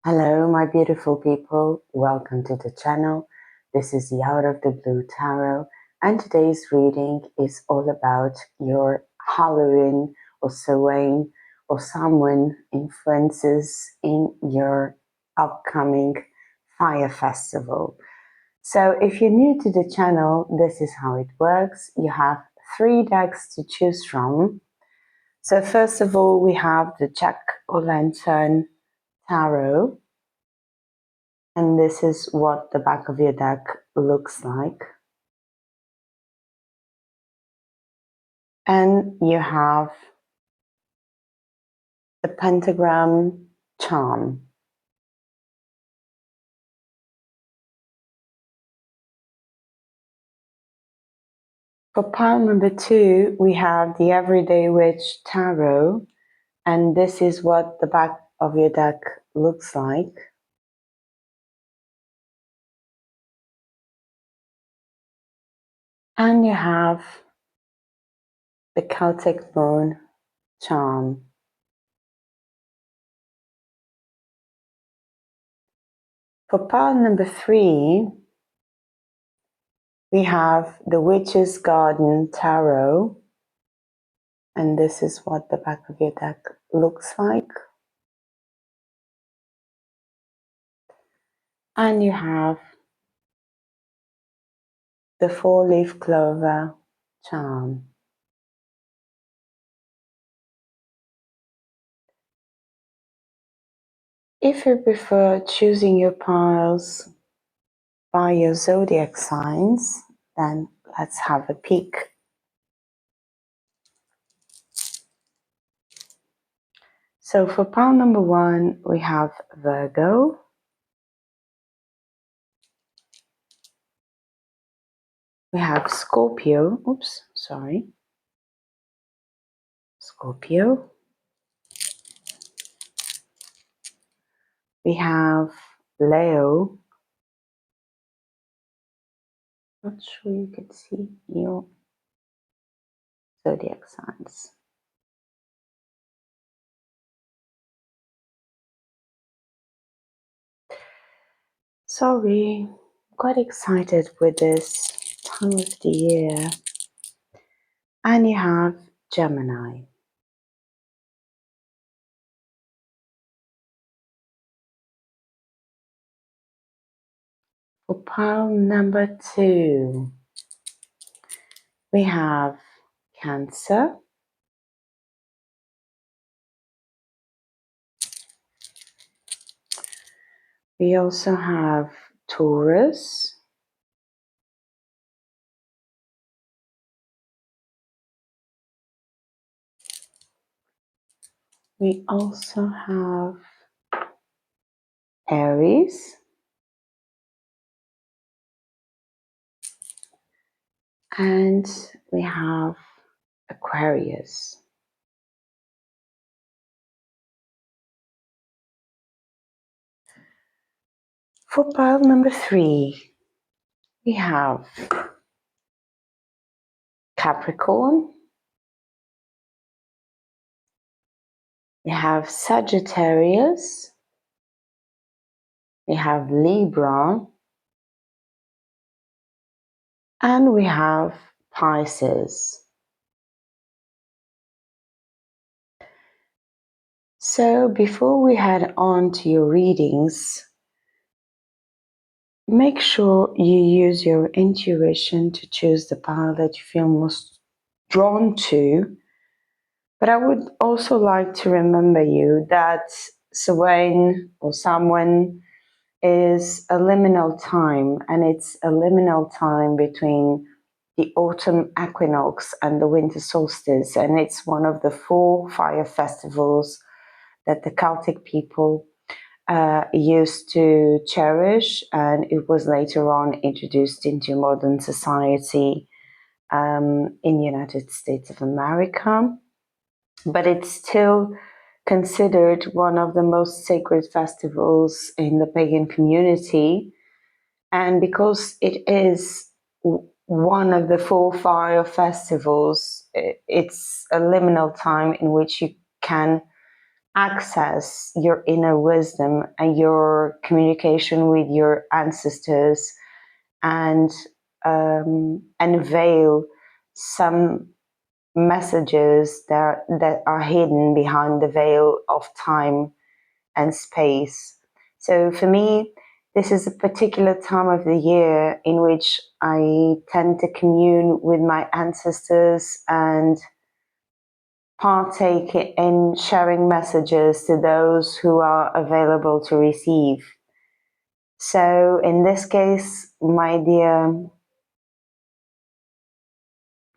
Hello, my beautiful people. Welcome to the channel. This is the Out of the Blue Tarot, and today's reading is all about your Halloween or Samhain or Samhain influences in your upcoming fire festival. So if you're new to the channel, this is how it works. You have 3 decks to choose from. So first of all, we have the Jack-o'-lantern Tarot. And this is what the back of your deck looks like. And you have the Pentagram charm. For pile number 2, we have the Everyday Witch Tarot. And this is what the back of your deck looks like. And you have the Celtic Moon charm. For pile number 3, we have the Witch's Garden Tarot. And this is what the back of your deck looks like. And you have the 4-leaf clover charm. If you prefer choosing your piles by your zodiac signs, then let's have a peek. So for pile number 1, we have Virgo. We have Scorpio. Scorpio. We have Leo. Not sure you can see your zodiac signs. Sorry, I'm quite excited with this time of the year. And you have Gemini. For pile number 2, we have Cancer. We also have Taurus. We also have Aries. And we have Aquarius. For pile number 3, we have Capricorn. We have Sagittarius. We have Libra. And we have Pisces. So before we head on to your readings, make sure you use your intuition to choose the pile that you feel most drawn to. But I would also like to remember you that Samhain or Samhain is a liminal time, and it's a liminal time between the autumn equinox and the winter solstice, and it's one of the 4 fire festivals that the Celtic people used to cherish, and it was later on introduced into modern society in the United States of America. But it's still considered one of the most sacred festivals in the pagan community. And because it is one of the 4 fire festivals, it's a liminal time in which you can access your inner wisdom and your communication with your ancestors, and unveil some messages that are hidden behind the veil of time and space. So for me, this is a particular time of the year in which I tend to commune with my ancestors and partake in sharing messages to those who are available to receive. So in this case, my dear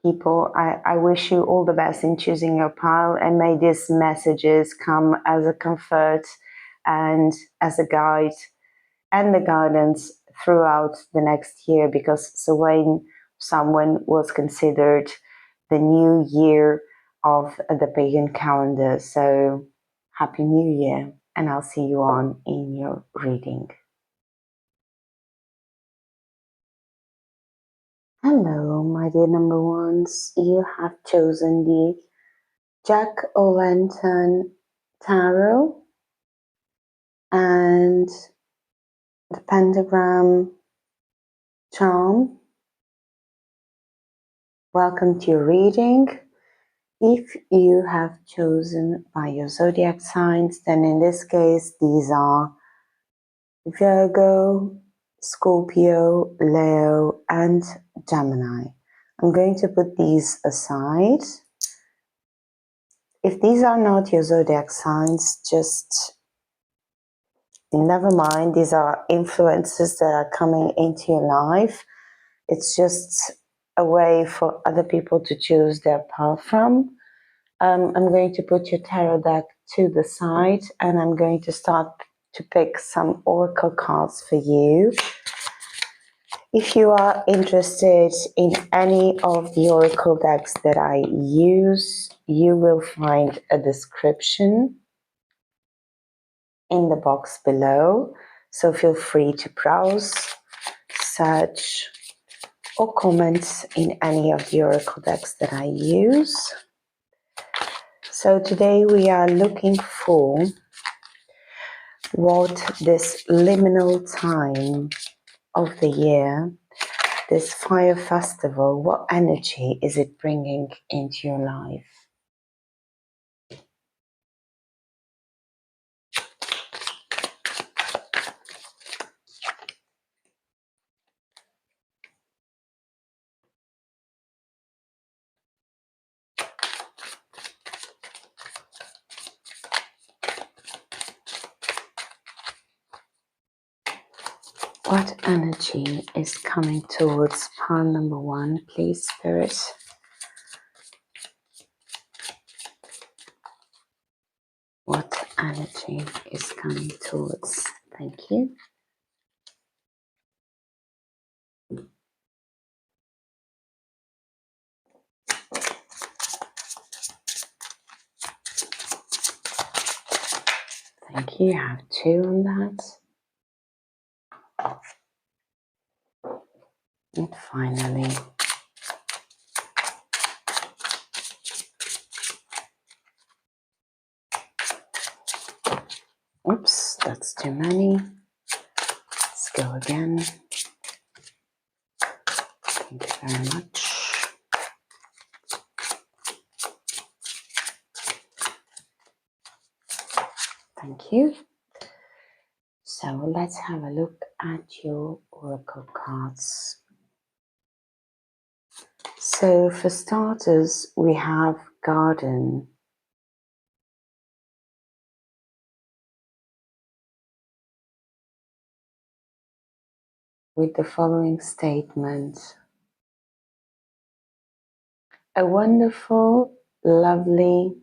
people, I wish you all the best in choosing your pile, and may these messages come as a comfort and as a guide and the guidance throughout the next year, because Samhain was considered the new year of the pagan calendar. So Happy New Year, and I'll see you on in your reading. Hello, my dear number ones. You have chosen the Jack-o'-lantern tarot and the Pentagram charm. Welcome to your reading. If you have chosen by your zodiac signs, then in this case, these are Virgo, Scorpio, Leo, and Gemini. I'm going to put these aside. If these are not your zodiac signs, just never mind. These are influences that are coming into your life. It's just a way for other people to choose their path from. I'm going to put your tarot deck to the side, and I'm going to start to pick some oracle cards for you. If you are interested in any of the oracle decks that I use, you will find a description in the box below. So feel free to browse, search, or comment in any of the oracle decks that I use. So today we are looking for what this liminal time of the year, this fire festival, what energy is it bringing into your life? What energy is coming towards pile number one, please, Spirit? What energy is coming towards? Thank you. Thank you. You have two on that. And finally, oops, that's too many. Let's go again. Thank you very much. Thank you. So let's have a look at your oracle cards. So for starters, we have garden. With the following statement: a wonderful, lovely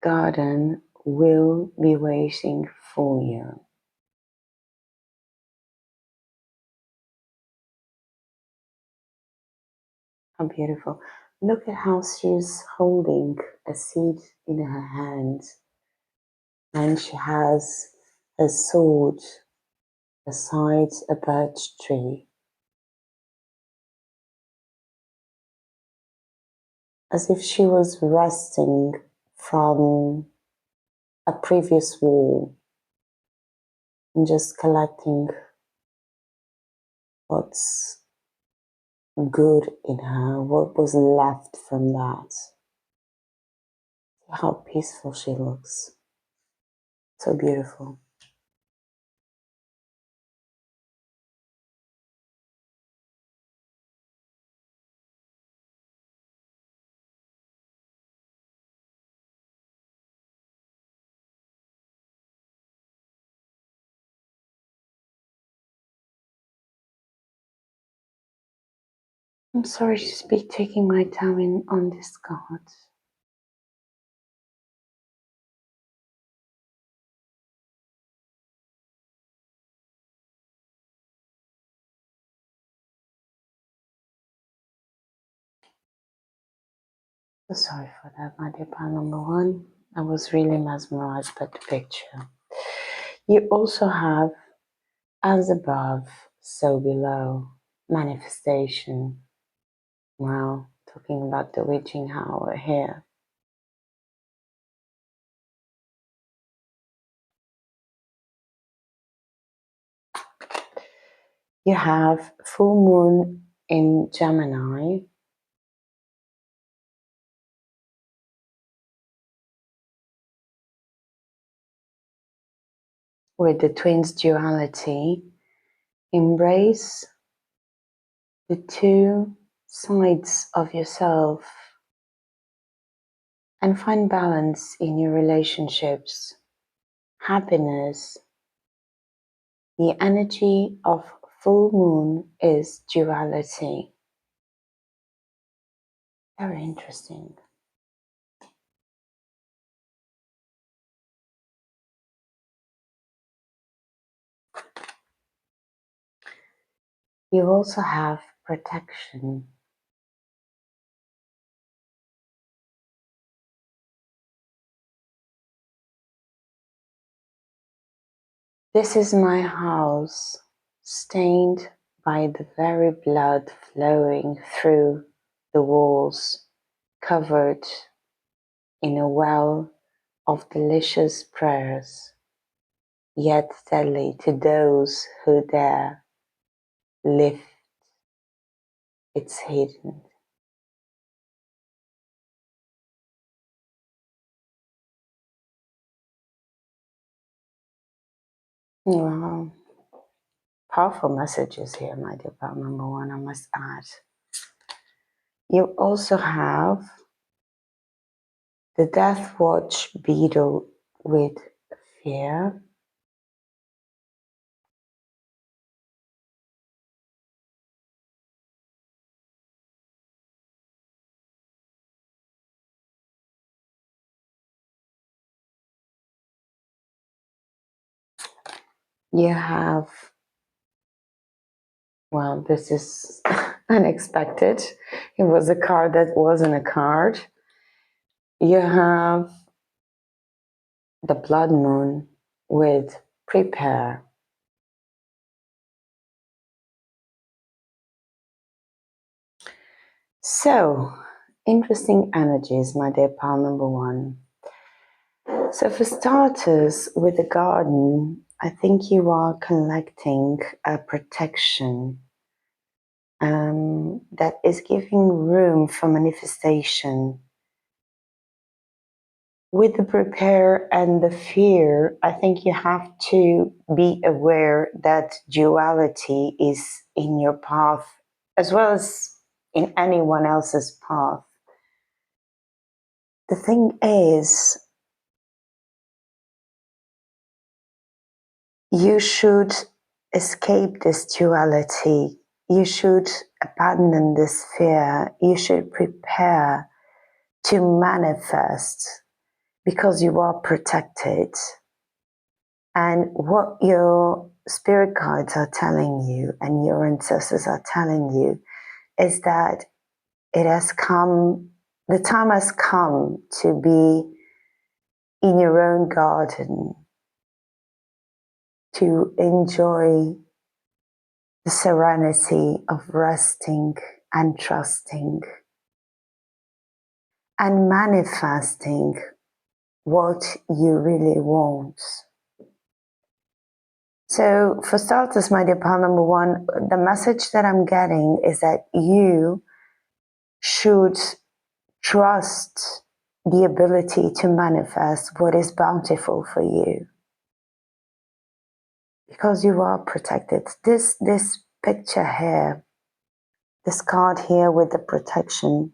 garden will be waiting for you. How beautiful. Look at how she's holding a seed in her hand, and she has a sword beside a birch tree, as if she was resting from a previous wall and just collecting what's good in her, what was left from that. How peaceful she looks. So beautiful. I'm sorry to be taking my time on this card. So sorry for that, my dear pile number one. I was really mesmerized by the picture. You also have as above, so below, manifestation. Wow, talking about the witching hour here. You have full moon in Gemini. With the twins duality, embrace the two sides of yourself and find balance in your relationships, happiness. The energy of full moon is duality. Very interesting. You also have protection. This is my house, stained by the very blood flowing through the walls, covered in a well of delicious prayers, yet deadly to those who dare lift its hidden. Wow. Powerful messages here, my dear pal number one, I must add. You also have the Death Watch beetle with fear. You have, well, this is unexpected. It was a card that wasn't a card. You have the blood moon with prepare. So, interesting energies, my dear pal number one. So for starters, with the garden, I think you are collecting a protection that is giving room for manifestation. With the prepare and the fear, I think you have to be aware that duality is in your path as well as in anyone else's path. The thing is, you should escape this duality. You should abandon this fear. You should prepare to manifest because you are protected. And what your spirit guides are telling you and your ancestors are telling you is that it has come, the time has come to be in your own garden, to enjoy the serenity of resting and trusting and manifesting what you really want. So for starters, my dear pal number one, the message that I'm getting is that you should trust the ability to manifest what is bountiful for you, because you are protected. This picture here, this card here with the protection,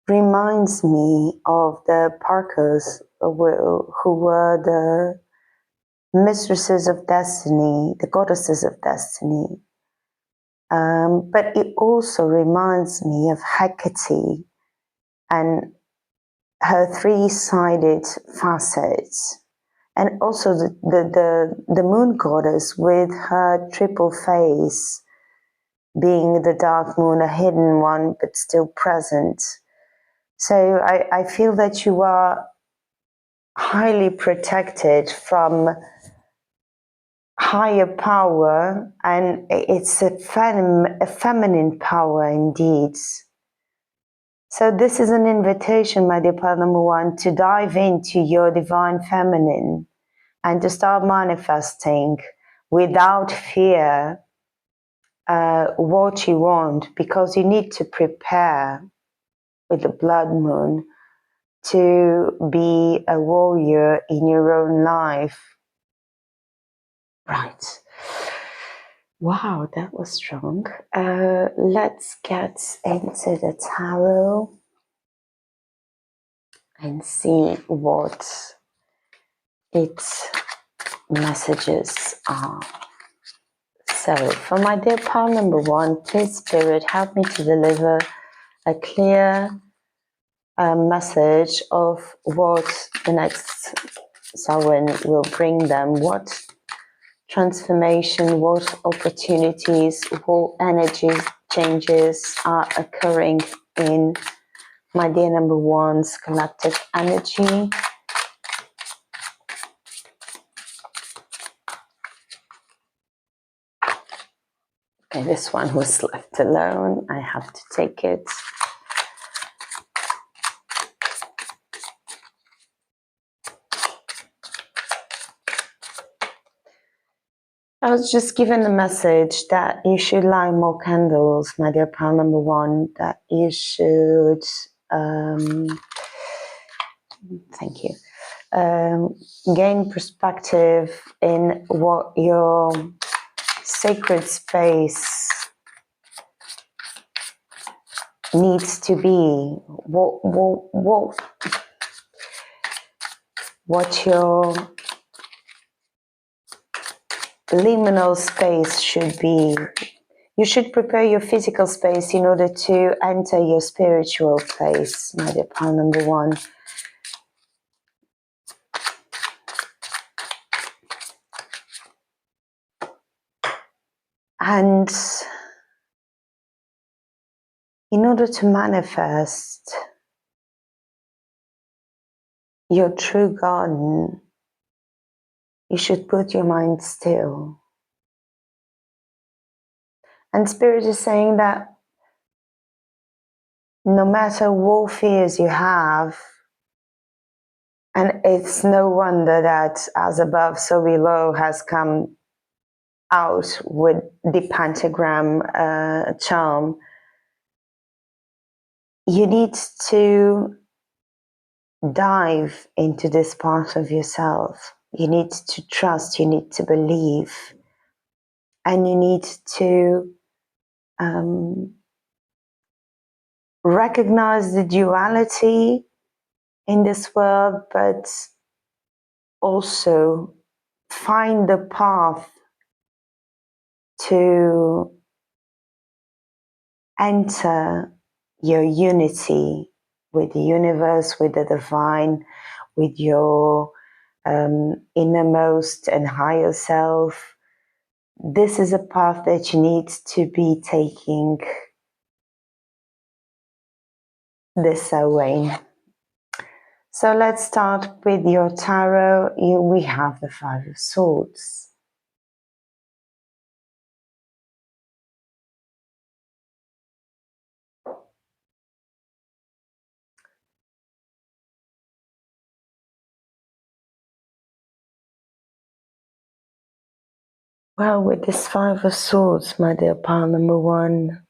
reminds me of the Parkers who were the mistresses of destiny, the goddesses of destiny. But it also reminds me of Hecate and her three-sided facets, and also the moon goddess with her triple face, being the dark moon, a hidden one, but still present. So I feel that you are highly protected from higher power, and it's a feminine power indeed. So this is an invitation, my dear pal number one, to dive into your divine feminine and to start manifesting without fear what you want, because you need to prepare with the blood moon to be a warrior in your own life. Right. Wow, that was strong. Let's get into the tarot and see what its messages are. So, for my dear pal number one, please, Spirit, help me to deliver a clear message of what the next Samhain will bring them, what transformation, what opportunities, what energy changes are occurring in my dear number one's collective energy. Okay, this one was left alone. I have to take it. I was just given a message that you should light more candles, my dear pal number one, that you should, thank you, gain perspective in what your sacred space needs to be, what your liminal space should be. You should prepare your physical space in order to enter your spiritual place, my dear pal number one. And in order to manifest your true garden, you should put your mind still. And Spirit is saying that no matter what fears you have, and it's no wonder that As Above, So Below has come out with the Pentagram charm, you need to dive into this part of yourself. You need to trust, you need to believe, and you need to recognize the duality in this world, but also find the path to enter your unity with the universe, with the divine, with your innermost and higher self. This is a path that you need to be taking this away. So let's start with your tarot. We have the Five of Swords. Well, with this Five of Swords, my dear pile number one,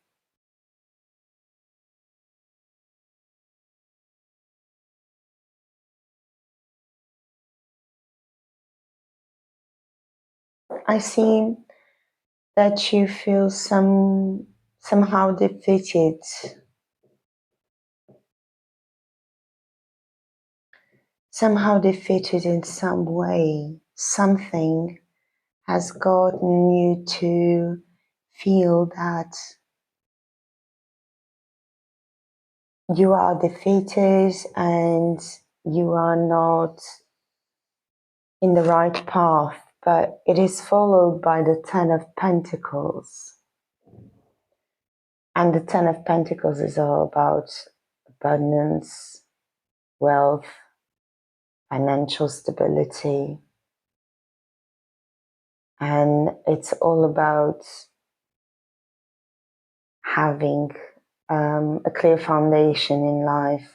I see that you feel somehow defeated. Somehow defeated in some way. Something has gotten you to feel that you are defeated and you are not in the right path, but it is followed by the Ten of Pentacles. And the Ten of Pentacles is all about abundance, wealth, financial stability. And it's all about having a clear foundation in life.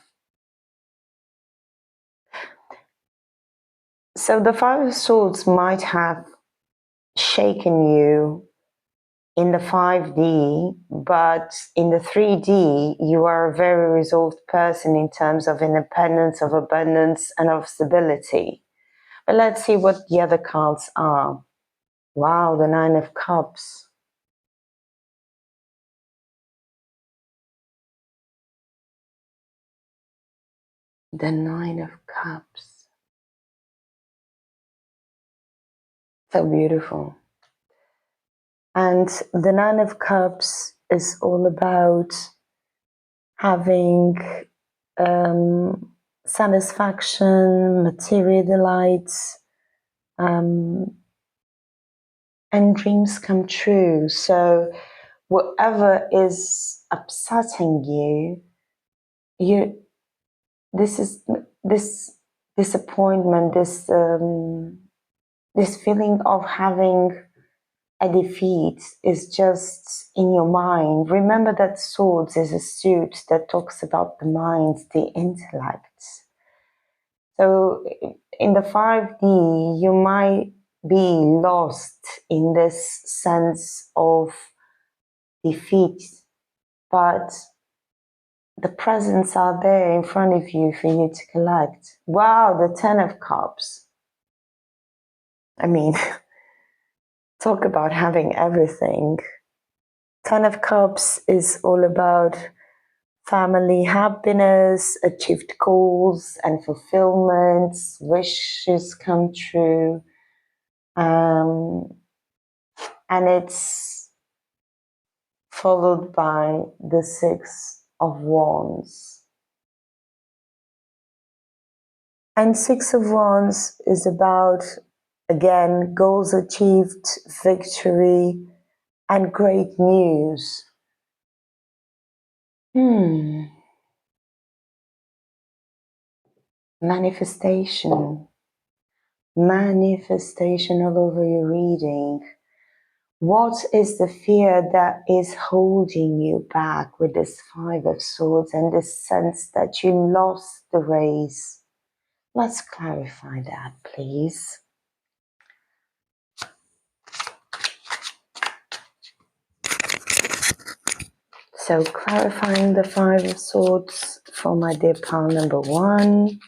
So the Five of Swords might have shaken you in the 5D, but in the 3D, you are a very resolved person in terms of independence, of abundance, and of stability. But let's see what the other cards are. Wow, the Nine of Cups. The Nine of Cups. So beautiful. And the Nine of Cups is all about having satisfaction, material delights, and dreams come true. So whatever is upsetting this disappointment, this feeling of having a defeat is just in your mind. Remember that Swords is a suit that talks about the mind, the intellect. So in the 5D, you might be lost in this sense of defeat, but the presents are there in front of you for you to collect. Wow, the Ten of Cups. I mean, talk about having everything. Ten of Cups is all about family happiness, achieved goals and fulfillments, wishes come true. And it's followed by the Six of Wands. And Six of Wands is about, again, goals achieved, victory, and great news. Manifestation. Manifestation all over your reading. What is the fear that is holding you back with this Five of Swords and this sense that you lost the race? Let's clarify that, please. So clarifying the Five of Swords for my dear pile number one.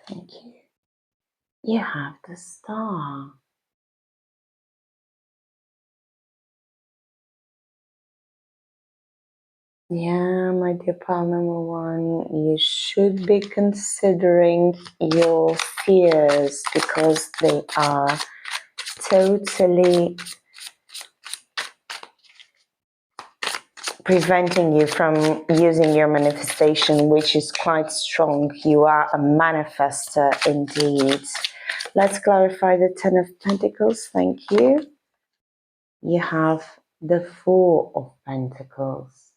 Thank you. You have the Star. Yeah, my dear pile number one, you should be considering your fears because they are totally preventing you from using your manifestation, which is quite strong. You are a manifester indeed. Let's clarify the Ten of Pentacles. Thank you. You have the Four of Pentacles.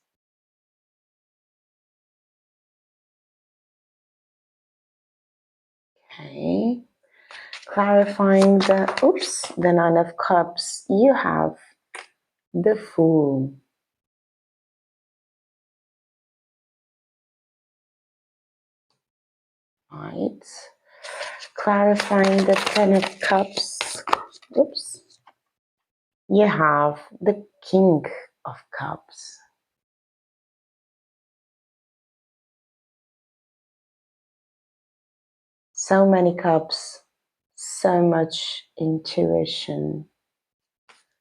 Okay. Clarifying the Nine of Cups, you have the Fool. Right. Clarifying the Ten of Cups. Oops. You have the King of Cups. So many cups, so much intuition.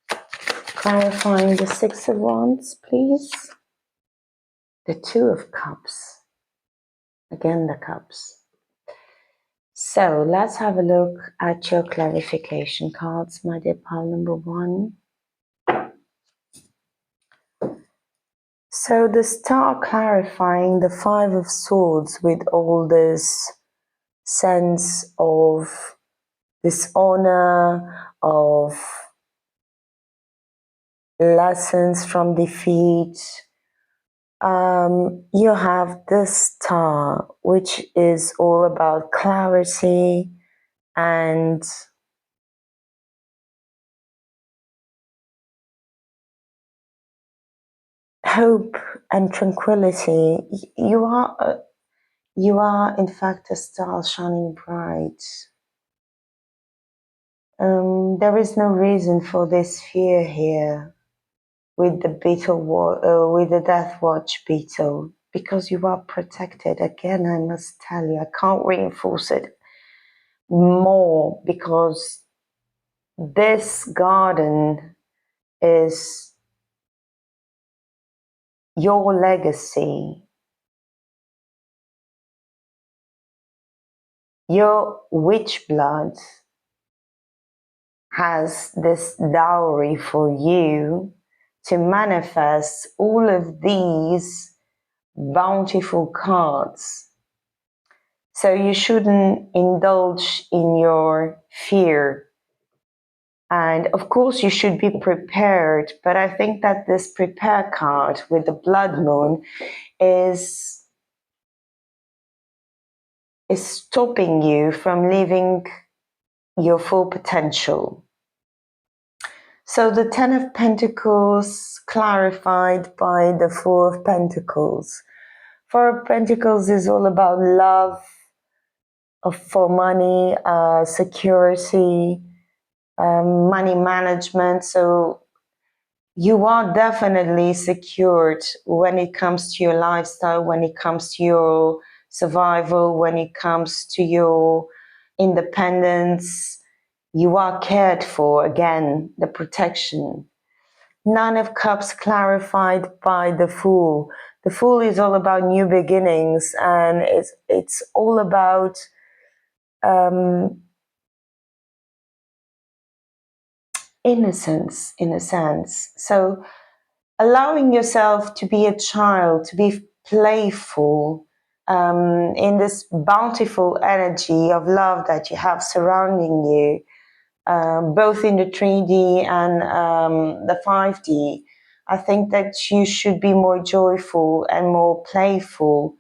Clarifying the Six of Wands, please. The Two of Cups. Again, the cups. So let's have a look at your clarification cards, my dear pile number one. So the Star clarifying the Five of Swords with all this sense of dishonor, of lessons from defeat. You have the Star, which is all about clarity and hope and tranquility. You are in fact a star shining bright. There is no reason for this fear here with the with the Death Watch beetle, because you are protected. Again, I must tell you, I can't reinforce it more, because this garden is your legacy. Your witch blood has this dowry for you to manifest all of these bountiful cards. So you shouldn't indulge in your fear. And of course you should be prepared, but I think that this prepare card with the blood moon is stopping you from living your full potential. So the Ten of Pentacles clarified by the Four of Pentacles. Four of Pentacles is all about love, for money, security, money management. So you are definitely secured when it comes to your lifestyle, when it comes to your survival, when it comes to your independence. You are cared for. Again, the protection. Nine of Cups clarified by the Fool. The Fool is all about new beginnings, and it's all about innocence, in a sense. So allowing yourself to be a child, to be playful, in this bountiful energy of love that you have surrounding you, both in the 3D and the 5D. I think that you should be more joyful and more playful.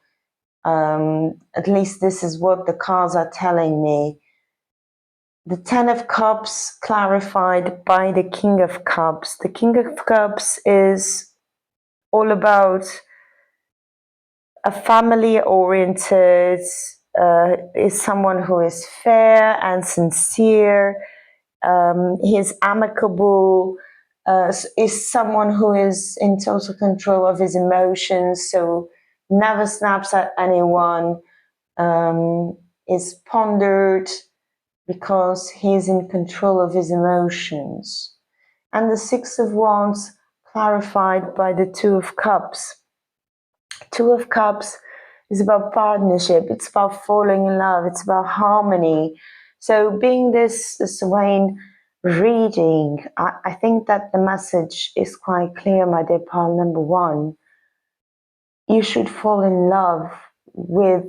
At least this is what the cards are telling me. The Ten of Cups clarified by the King of Cups. The King of Cups is all about a family-oriented, is someone who is fair and sincere. He is amicable, is someone who is in total control of his emotions, so never snaps at anyone, is pondered because he's in control of his emotions. And the Six of Wands clarified by the Two of Cups. Two of Cups is about partnership, it's about falling in love, it's about harmony. So being this Sahmain reading, I think that the message is quite clear, my dear pal. Number one, you should fall in love with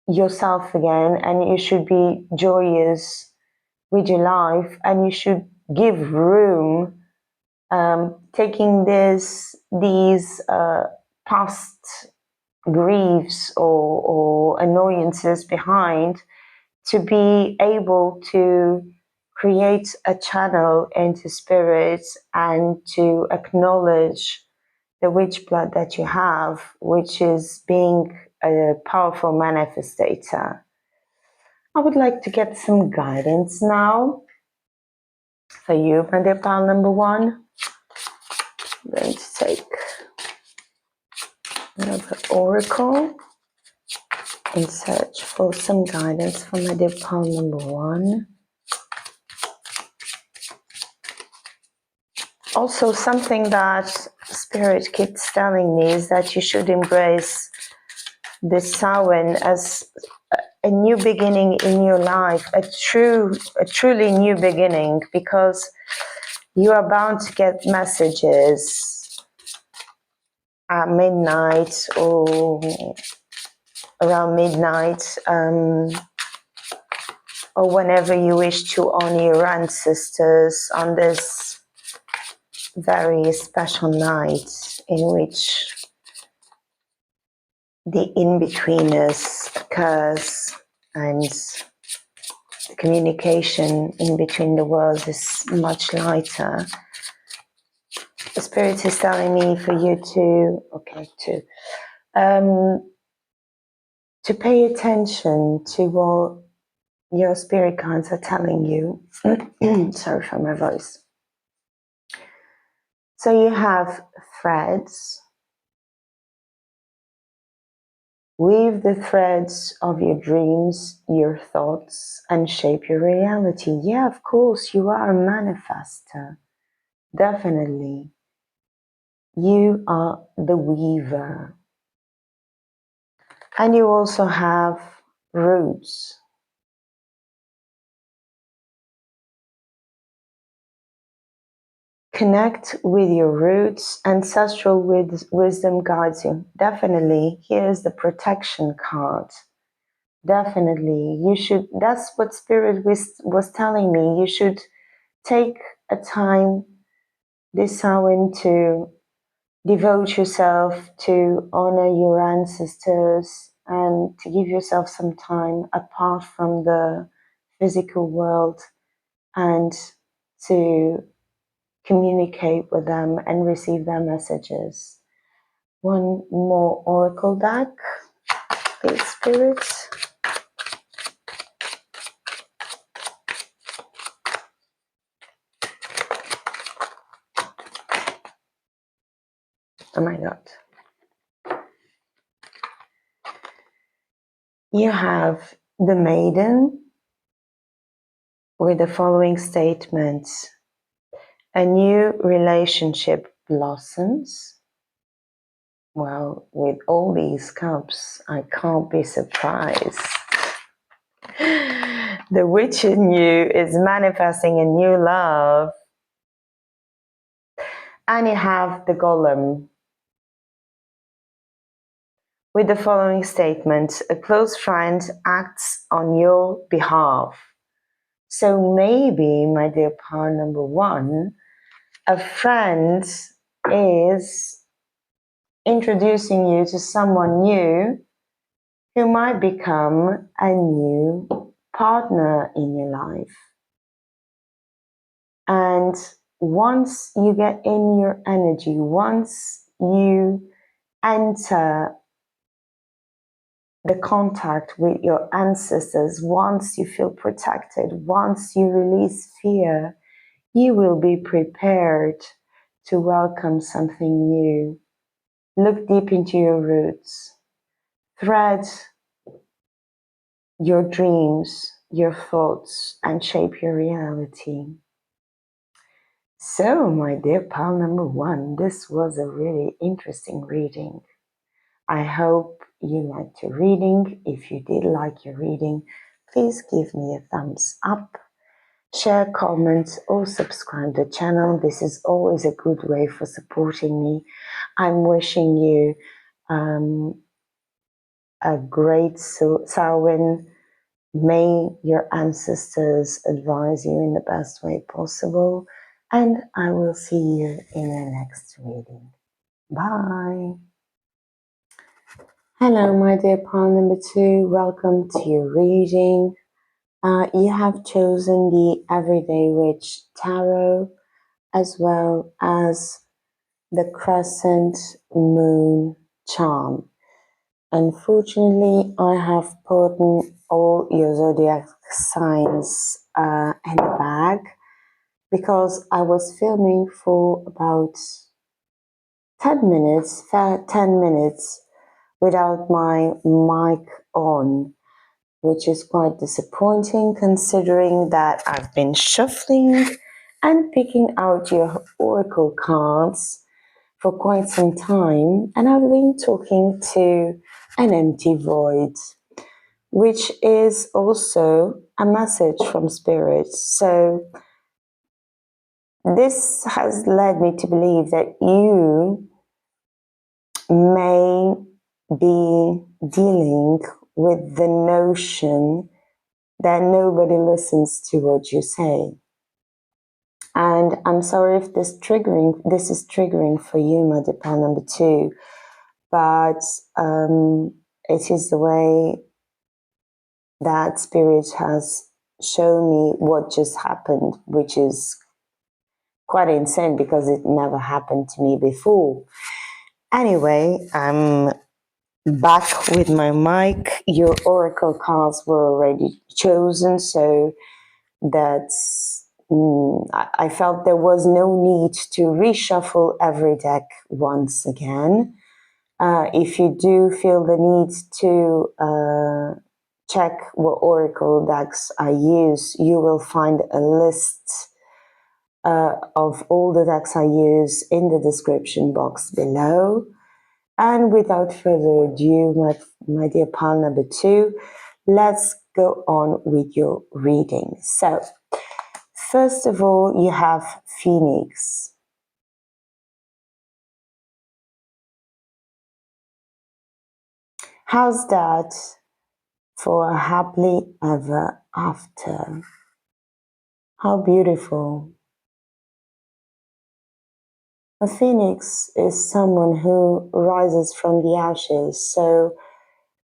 yourself again, and you should be joyous with your life, and you should give room, taking these past griefs or annoyances behind, to be able to create a channel into spirit and to acknowledge the witch blood that you have, which is being a powerful manifestator. I would like to get some guidance now for you, my dear pal number one. I'm going to take another oracle and search for some guidance for my dear pal number one. Also, something that Spirit keeps telling me is that you should embrace this Samhain as a new beginning in your life, a truly new beginning, because you are bound to get messages at midnight or around midnight, or whenever you wish to honor your ancestors on this very special night in which the in-betweeners occurs and the communication in between the worlds is much lighter. The Spirit is telling me for you to pay attention to what your spirit guides are telling you. Sorry for my voice. So you have threads. Weave the threads of your dreams, your thoughts, and shape your reality. Yeah, of course, you are a manifester. Definitely. You are the weaver. And you also have roots. Connect with your roots. Ancestral wisdom guides you. Definitely. Here's the protection card. Definitely. You should, that's what Spirit was telling me. You should take a time this Samhain to devote yourself to honor your ancestors and to give yourself some time apart from the physical world and to communicate with them and receive their messages. One more oracle deck, please, spirits. Oh my God. You have the maiden with the following statements. A new relationship blossoms. Well, with all these cups, I can't be surprised. The witch in you is manifesting a new love. And you have the golem with the following statement. A close friend acts on your behalf. So maybe, my dear pal number one, a friend is introducing you to someone new who might become a new partner in your life. And once you get in your energy, once you enter the contact with your ancestors, once you feel protected, once you release fear, you will be prepared to welcome something new. Look deep into your roots. Thread your dreams, your thoughts, and shape your reality. So, my dear pal number one, this was a really interesting reading. I hope you liked your reading. If you did like your reading, please give me a thumbs up, share, comment, or subscribe to the channel. This is always a good way for supporting me. I'm wishing you a great Samhain. May your ancestors advise you in the best way possible. And I will see you in the next reading. Bye. Hello, my dear pal number two. Welcome to your reading. You have chosen the Everyday Witch Tarot as well as the Crescent Moon Charm. Unfortunately, I have put all your zodiac signs in the bag because I was filming for about 10 minutes without my mic on, which is quite disappointing considering that I've been shuffling and picking out your oracle cards for quite some time, and I've been talking to an empty void, which is also a message from spirit. So this has led me to believe that you may be dealing with the notion that nobody listens to what you say. And I'm sorry if this is triggering for you, my dear pal number 2, but it is the way that spirit has shown me what just happened, which is quite insane because it never happened to me before. Anyway, I'm back with my mic. Your oracle cards were already chosen, so that's I felt there was no need to reshuffle every deck once again. If you do feel the need to check what oracle decks I use, you will find a list of all the decks I use in the description box below. And without further ado, my dear pal number 2, let's go on with your reading. So, first of all, you have Phoenix. How's that for a happily ever after? How beautiful. A phoenix is someone who rises from the ashes, so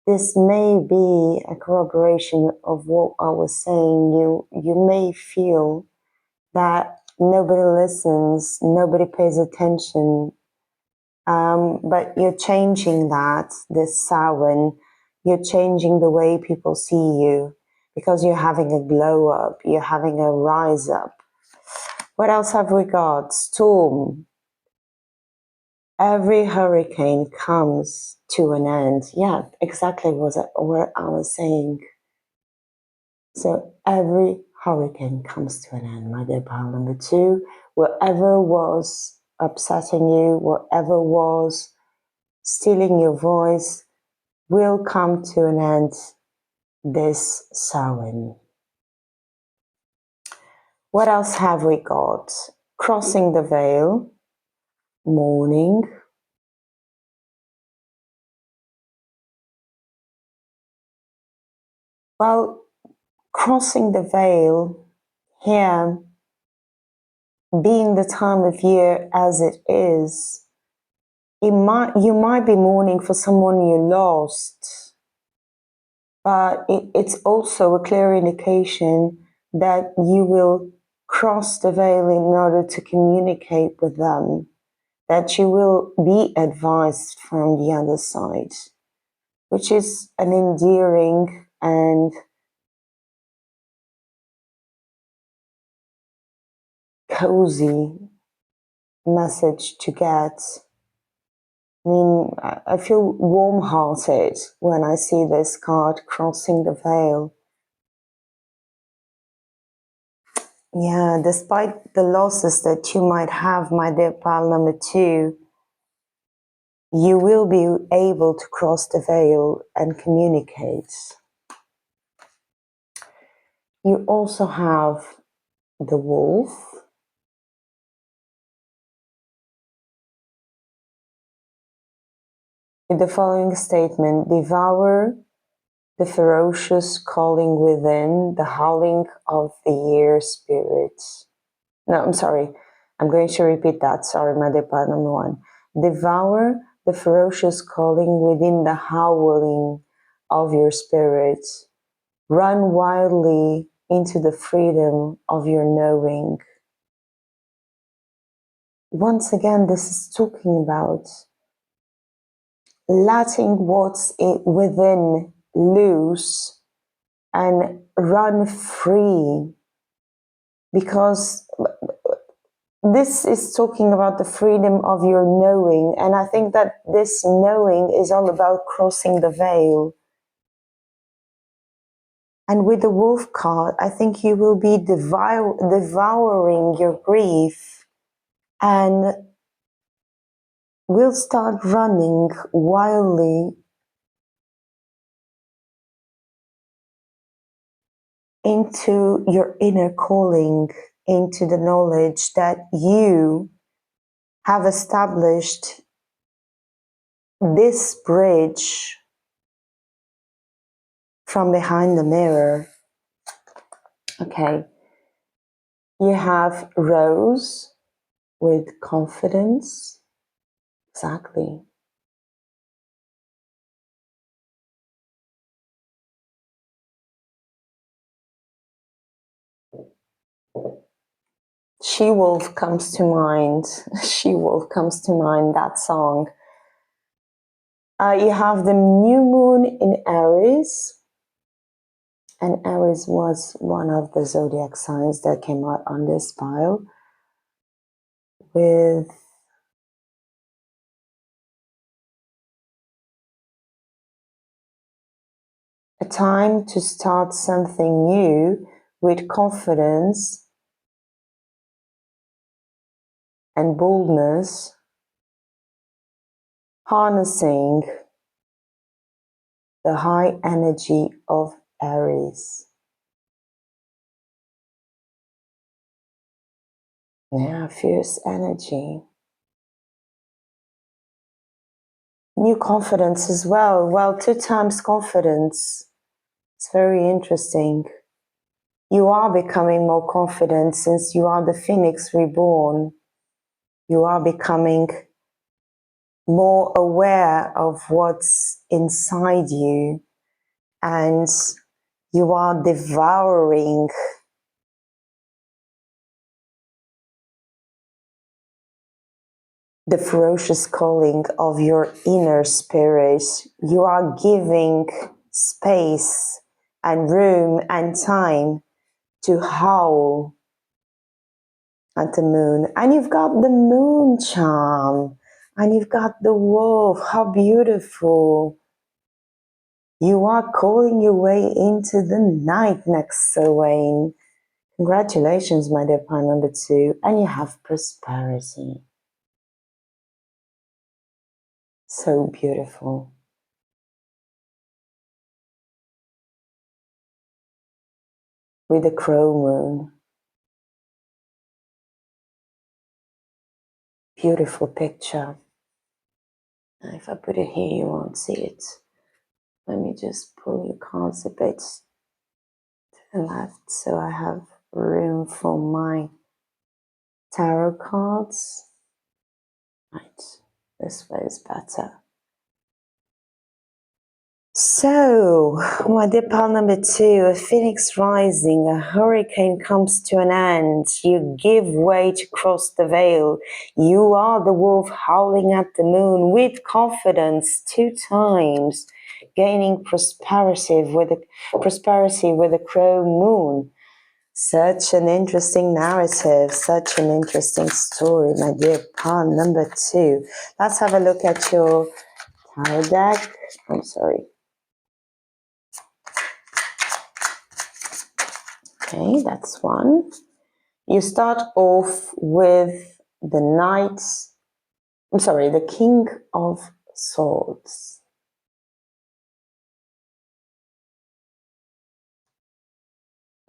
this may be a corroboration of what I was saying. You may feel that nobody listens, nobody pays attention, but you're changing that this Samhain. You're changing the way people see you because you're having a glow up, you're having a rise up. What else have we got? Storm. Every hurricane comes to an end. Yeah, exactly what I was saying. So every hurricane comes to an end, my dear pal number 2. Whatever was upsetting you, whatever was stealing your voice, will come to an end this Samhain. What else have we got? Crossing the veil, mourning. Well, crossing the veil here, being the time of year as it is, you might be mourning for someone you lost, but it's also a clear indication that you will cross the veil in order to communicate with them, that you will be advised from the other side, which is an endearing and cozy message to get. I mean, I feel warm-hearted when I see this card, crossing the veil. Yeah, despite the losses that you might have, my dear pal number 2, you will be able to cross the veil and communicate. You also have the wolf. With the following statement: devour the ferocious calling within, the howling of the year spirit. No, I'm sorry. I'm going to repeat that. Sorry, my dear pal number 1. Devour the ferocious calling within, the howling of your spirit. Run wildly into the freedom of your knowing. Once again, this is talking about letting what's within loose and run free, because this is talking about the freedom of your knowing, and I think that this knowing is all about crossing the veil. And with the wolf card, I think you will be devouring your grief and will start running wildly into your inner calling, into the knowledge that you have established this bridge from behind the mirror. Okay. You have Rose with confidence. Exactly. She-Wolf comes to mind. She-Wolf comes to mind, that song. You have the new moon in Aries. And Aries was one of the zodiac signs that came out on this pile. With a time to start something new with confidence and boldness, harnessing the high energy of Aries. Yeah, fierce energy. New confidence as well. Well, 2 times confidence. It's very interesting. You are becoming more confident since you are the Phoenix reborn. You are becoming more aware of what's inside you, and you are devouring the ferocious calling of your inner spirit. You are giving space and room and time to howl at the moon. And you've got the moon charm, and you've got the wolf. How beautiful. You are calling your way into the night next Sahmain. Congratulations, my dear pile number 2. And you have prosperity. So beautiful. With the crow moon. Beautiful picture. Now if I put it here, you won't see it. Let me just pull your cards a bit to the left so I have room for my tarot cards. Right, this way is better. So, my dear pile number 2, a phoenix rising, a hurricane comes to an end. You give way to cross the veil. You are the wolf howling at the moon with confidence 2 times, gaining prosperity with the crow moon. Such an interesting narrative, such an interesting story, my dear pile number 2. Let's have a look at your tarot deck. I'm sorry. Okay, that's one. You start off with the Knight, the King of Swords.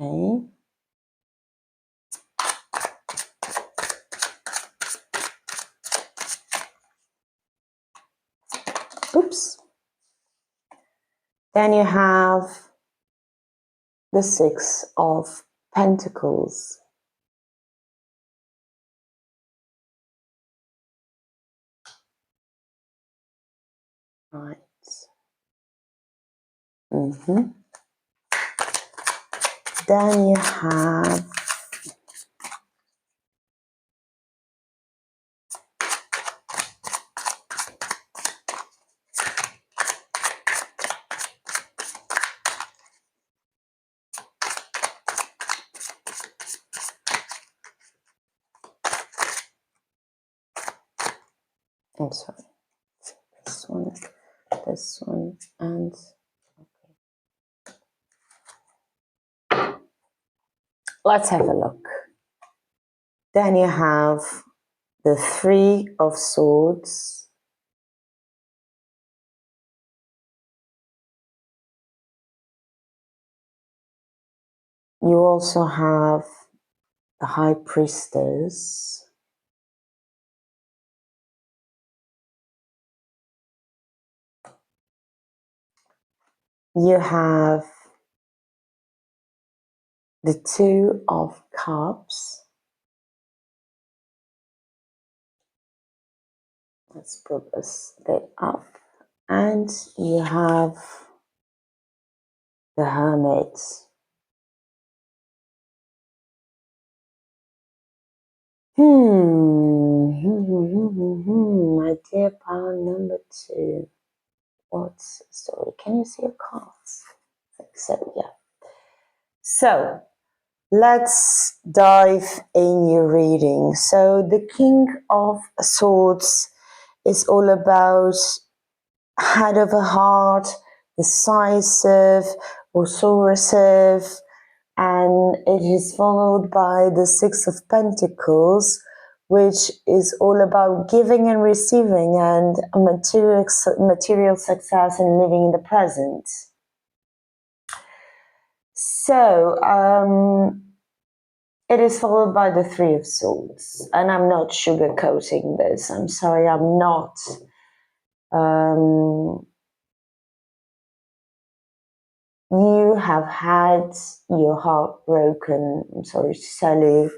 Okay. Oops. Then you have the 6 of Pentacles. Right. Then you have I'm sorry, this one, and let's have a look. Then you have the Three of Swords. You also have the High Priestess. You have the Two of Cups. Let's put this bit up. And you have the Hermit. My dear pile number 2. What's the story? Can you see your cards? So, yeah. So, let's dive in your reading. So, the King of Swords is all about head over heart, decisive, authoritative, and it is followed by the Six of Pentacles, which is all about giving and receiving and material success and living in the present. So, it is followed by the Three of Swords, and I'm not sugarcoating this. I'm sorry, I'm not. You have had your heart broken. I'm sorry to tell you.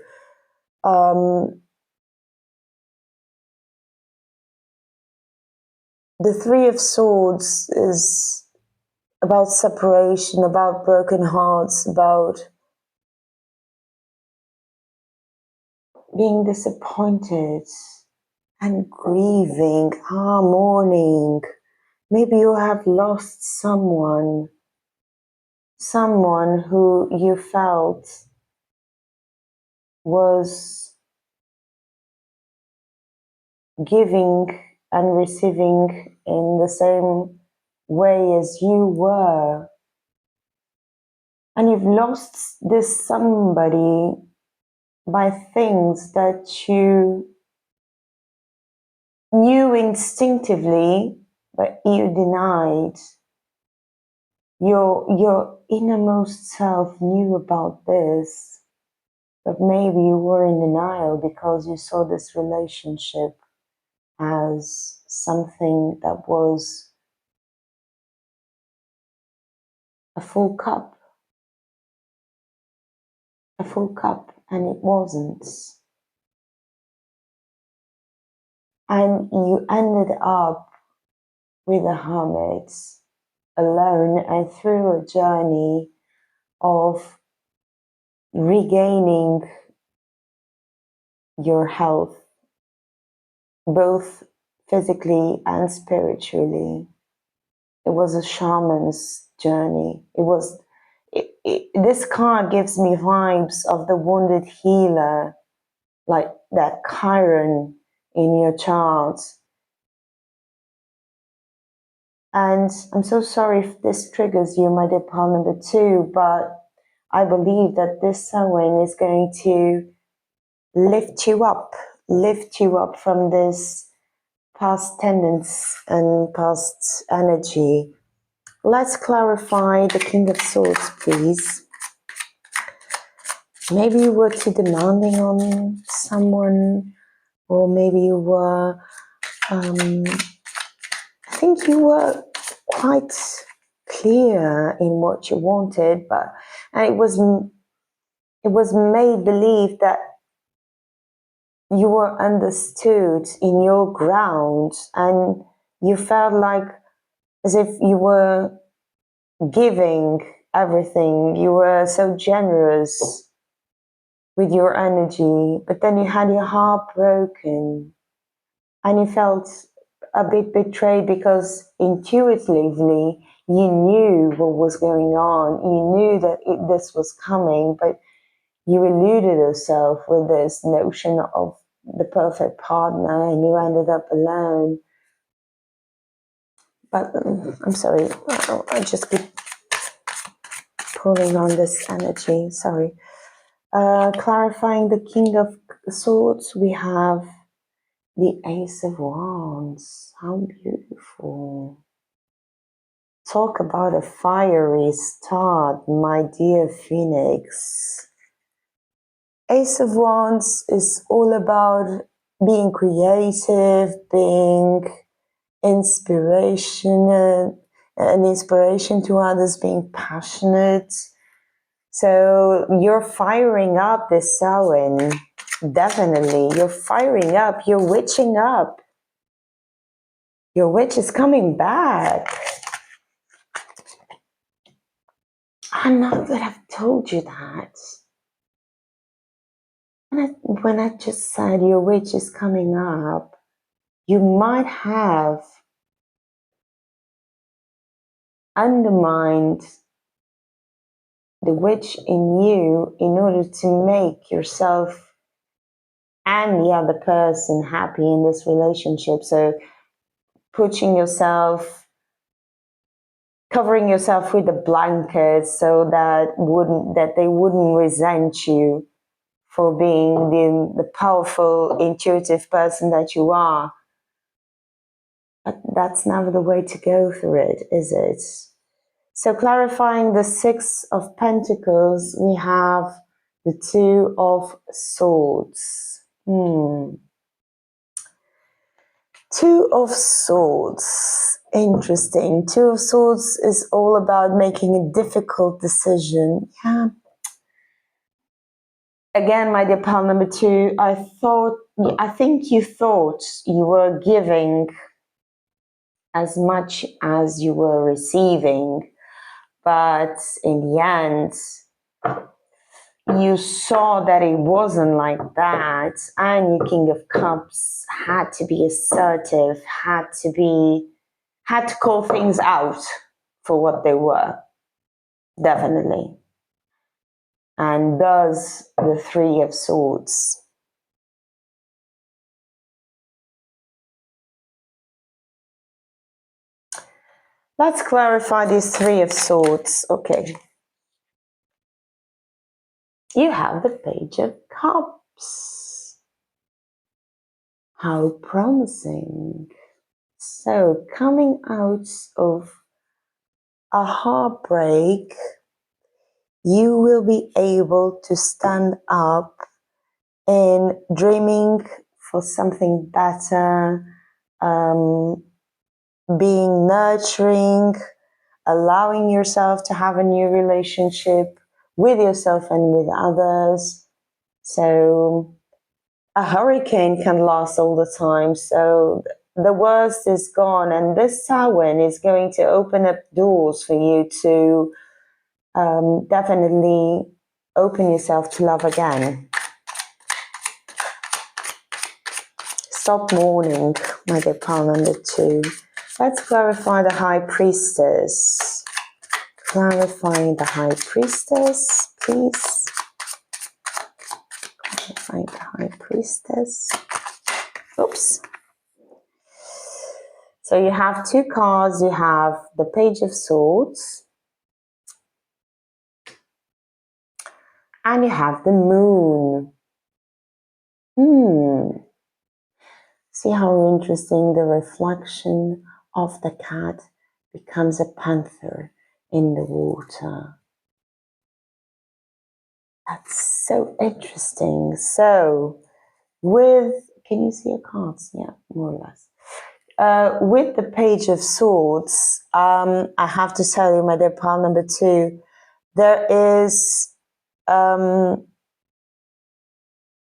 The Three of Swords is about separation, about broken hearts, about being disappointed and grieving, mourning. Maybe you have lost someone who you felt was giving and receiving in the same way as you were. And you've lost this somebody by things that you knew instinctively, but you denied. Your innermost self knew about this, but maybe you were in denial because you saw this relationship as something that was a full cup, and it wasn't. And you ended up with a hermit, alone and through a journey of regaining your health, both physically and spiritually. It was a shaman's journey. This card gives me vibes of the wounded healer, like that Chiron in your chart. And I'm so sorry if this triggers you, my dear pile number 2, but I believe that this Samhain is going to lift you up from this past tendency and past energy. Let's clarify the King of Swords, please. Maybe you were too demanding on someone, or maybe you were, I think you were quite clear in what you wanted, and it was made believe that you were understood in your ground, and you felt like as if you were giving everything. You were so generous with your energy, but then you had your heart broken and you felt a bit betrayed because intuitively you knew what was going on. You knew that this was coming, but you eluded yourself with this notion of the perfect partner and you ended up alone. But I'm sorry, I just keep pulling on this energy, sorry. Clarifying the King of Swords, we have the Ace of Wands. How beautiful. Talk about a fiery start, my dear Phoenix. Ace of Wands is all about being creative, being an inspiration to others, being passionate. So you're firing up this Samhain, definitely. You're firing up, you're witching up. Your witch is coming back. I'm not that I've told you that. When I just said your witch is coming up, you might have undermined the witch in you in order to make yourself and the other person happy in this relationship. So covering yourself with a blanket so that they wouldn't resent you for being the powerful, intuitive person that you are. But that's never the way to go through it, is it? So clarifying the Six of Pentacles, we have the Two of Swords. Two of Swords. Interesting. Two of Swords is all about making a difficult decision. Yeah. Again, my dear pal number 2, I think you thought you were giving as much as you were receiving, but in the end, you saw that it wasn't like that, and your King of Cups had to be assertive, had to call things out for what they were, definitely. And thus the Three of Swords. Let's clarify these Three of Swords. Okay. You have the Page of Cups. How promising. So, coming out of a heartbreak, you will be able to stand up in dreaming for something better, being nurturing, allowing yourself to have a new relationship with yourself and with others. So a hurricane can last all the time. So the worst is gone, and this Samhain is going to open up doors for you to definitely open yourself to love again. Stop mourning, my dear pal number 2. Let's clarify the High Priestess. Clarifying the High Priestess, please. Clarifying the High Priestess. Oops. So you have 2 cards. You have the Page of Swords. And you have the Moon. See how interesting the reflection of the cat becomes a panther in the water. That's so interesting. So, can you see your cards? Yeah, more or less. With the Page of Swords, I have to tell you, my dear pal number 2, there is a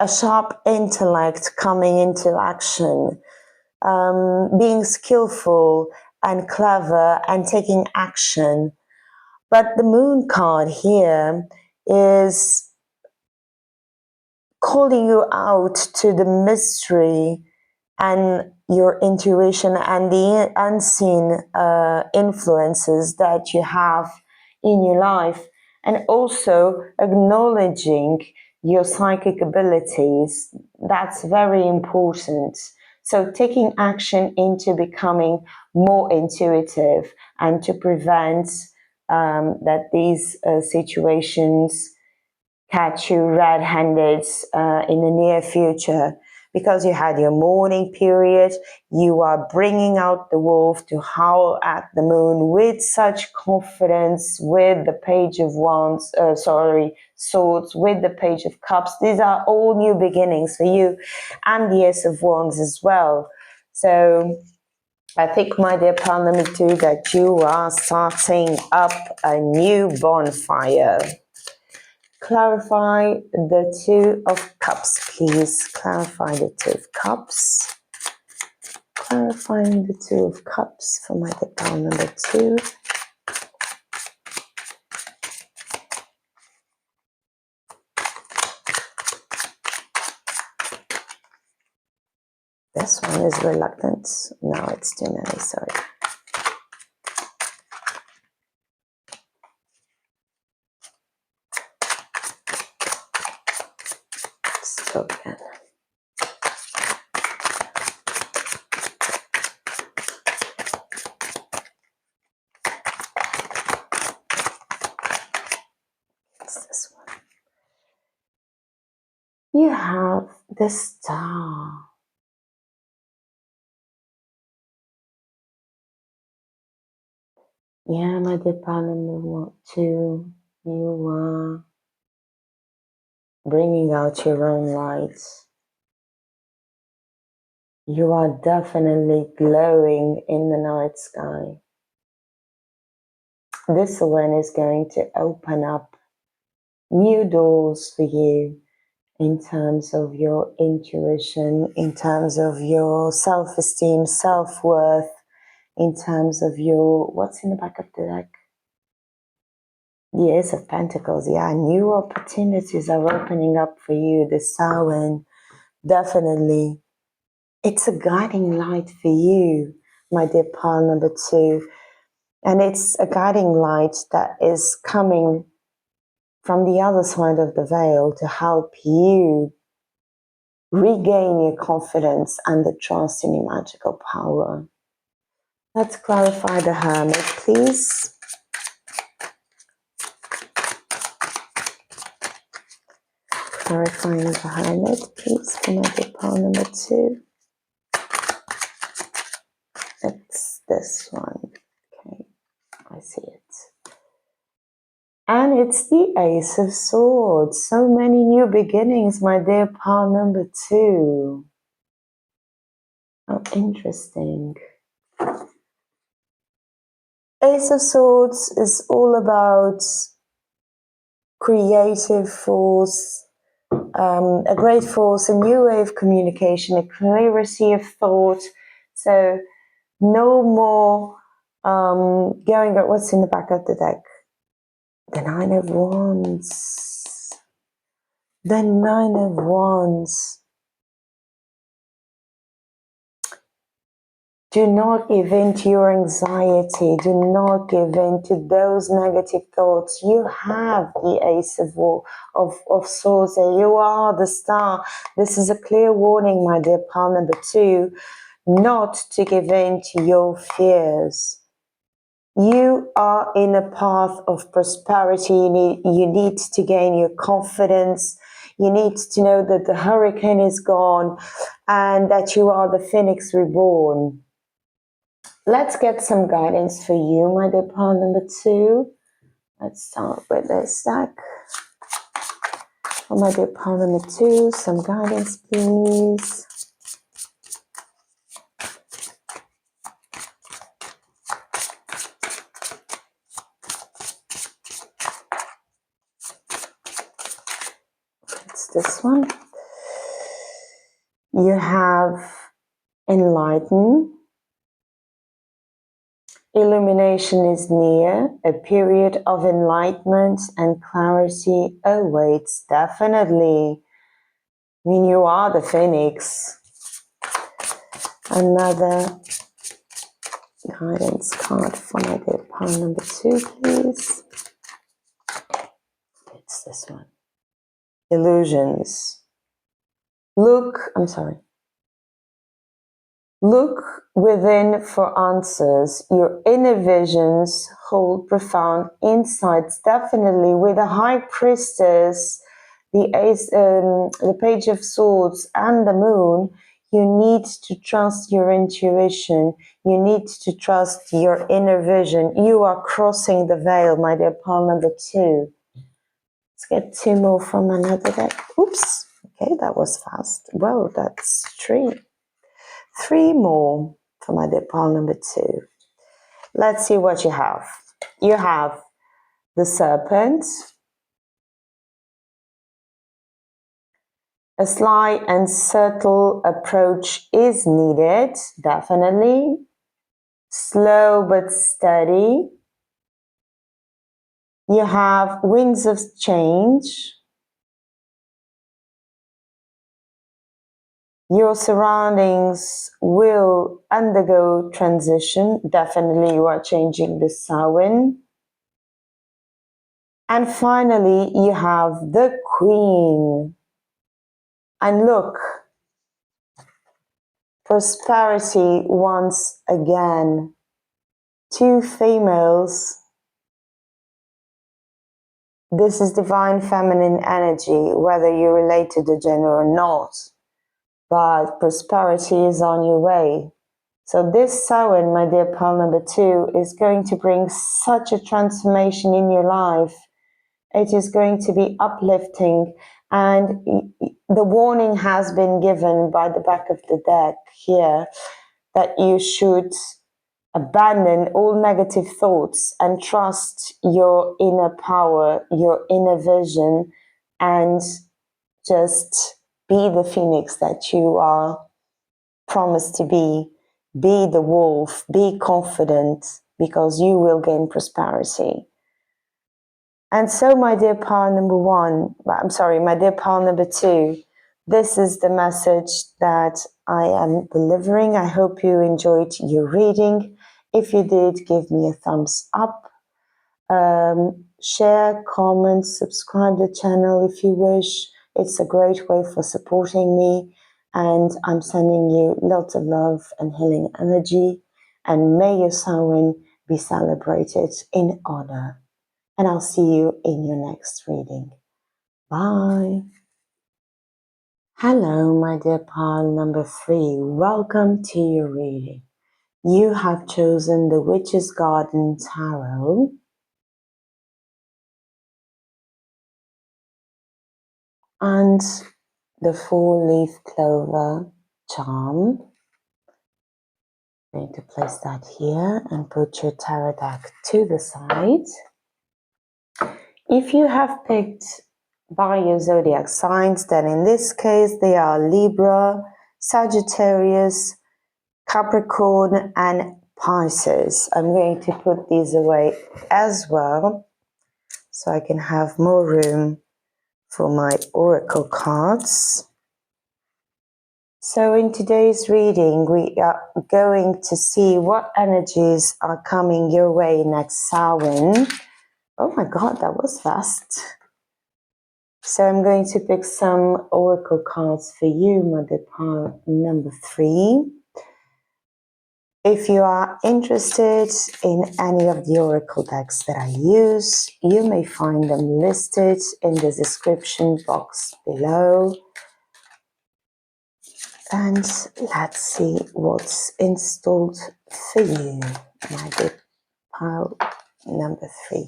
sharp intellect coming into action, being skillful and clever and taking action. But the moon card here is calling you out to the mystery and your intuition and the unseen influences that you have in your life, and also acknowledging your psychic abilities. That's very important. So taking action into becoming more intuitive and to prevent that these situations catch you red-handed in the near future, because you had your mourning period. You are bringing out the wolf to howl at the moon with such confidence, with the page of wands, swords, with the page of cups. These are all new beginnings for you, and the ace of wands as well. So I think, my dear pal number 2, that you are starting up a new bonfire. Clarify the 2 of cups, please. Clarify the 2 of cups. Clarifying the 2 of cups for my dear pal number 2. This one is reluctant. No, it's too many, sorry. Let's go again. It's this one. You have the Star. Yeah, my dear pal number 2, you are bringing out your own light. You are definitely glowing in the night sky. This one is going to open up new doors for you in terms of your intuition, in terms of your self-esteem, self-worth, in terms of your, what's in the back of the deck? The Ace of Pentacles. Yeah, new opportunities are opening up for you this Samhain. Definitely. It's a guiding light for you, my dear pal number 2. And it's a guiding light that is coming from the other side of the veil to help you regain your confidence and the trust in your magical power. Let's clarify the Hermit, please. Clarifying the Hermit, please, for my dear pal number 2. It's this one. Okay, I see it. And it's the Ace of Swords. So many new beginnings, my dear pal number 2. How interesting. Ace of Swords is all about creative force, a great force, a new way of communication, a clarity of thought. So no more going at what's in the back of the deck. The 9 of Wands. The 9 of Wands. Do not give in to your anxiety. Do not give in to those negative thoughts. You have the Ace of Swords. You are the Star. This is a clear warning, my dear pal number 2, not to give in to your fears. You are in a path of prosperity. You need to gain your confidence. You need to know that the hurricane is gone and that you are the phoenix reborn. Let's get some guidance for you, my dear pal number 2. Let's start with this deck. For my dear pal number 2, some guidance, please. It's this one. You have Enlighten. Illumination is near. A period of enlightenment and clarity awaits. Definitely. I mean, you are the phoenix. Another guidance card for my dear pile number 2, please. It's this one. Illusions. Look within for answers. Your inner visions hold profound insights. Definitely with the High Priestess, the Ace, the Page of Swords, and the Moon. You need to trust your intuition. You need to trust your inner vision. You are crossing the veil, my dear pile number 2. Let's get 2 more from another deck. Oops. Okay, that was fast. Well, that's 3. 3 more for my dear pile number 2. Let's see what you have. You have the Serpent. A sly and subtle approach is needed, definitely. Slow but steady. You have Winds of Change. Your surroundings will undergo transition. Definitely you are changing the Samhain. And finally, you have the Queen. And look, prosperity once again. 2 females. This is divine feminine energy, whether you relate to the gender or not. But prosperity is on your way. So this Samhain, my dear pile number 2, is going to bring such a transformation in your life. It is going to be uplifting, and the warning has been given by the back of the deck here that you should abandon all negative thoughts and trust your inner power, your inner vision, and just be the phoenix that you are promised to be. Be the wolf, be confident, because you will gain prosperity. And so, my dear pile number 1, my dear pile number 2, this is the message that I am delivering. I hope you enjoyed your reading. If you did, give me a thumbs up. Share, comment, subscribe to the channel if you wish. It's a great way for supporting me. And I'm sending you lots of love and healing energy. And may your Samhain be celebrated in honor. And I'll see you in your next reading. Bye. Hello, my dear pile number 3. Welcome to your reading. You have chosen the Witch's Garden Tarot. And the 4-leaf clover charm. I'm going to place that here and put your tarot deck to the side. If you have picked by your zodiac signs, then in this case they are Libra, Sagittarius, Capricorn, and Pisces. I'm going to put these away as well so I can have more room for my oracle cards. So in today's reading, we are going to see what energies are coming your way next Samhain. Oh my God, that was fast. So I'm going to pick some oracle cards for you, my dear pile number 3. If you are interested in any of the oracle decks that I use, you may find them listed in the description box below. And let's see what's installed for you, my dear pile number 3.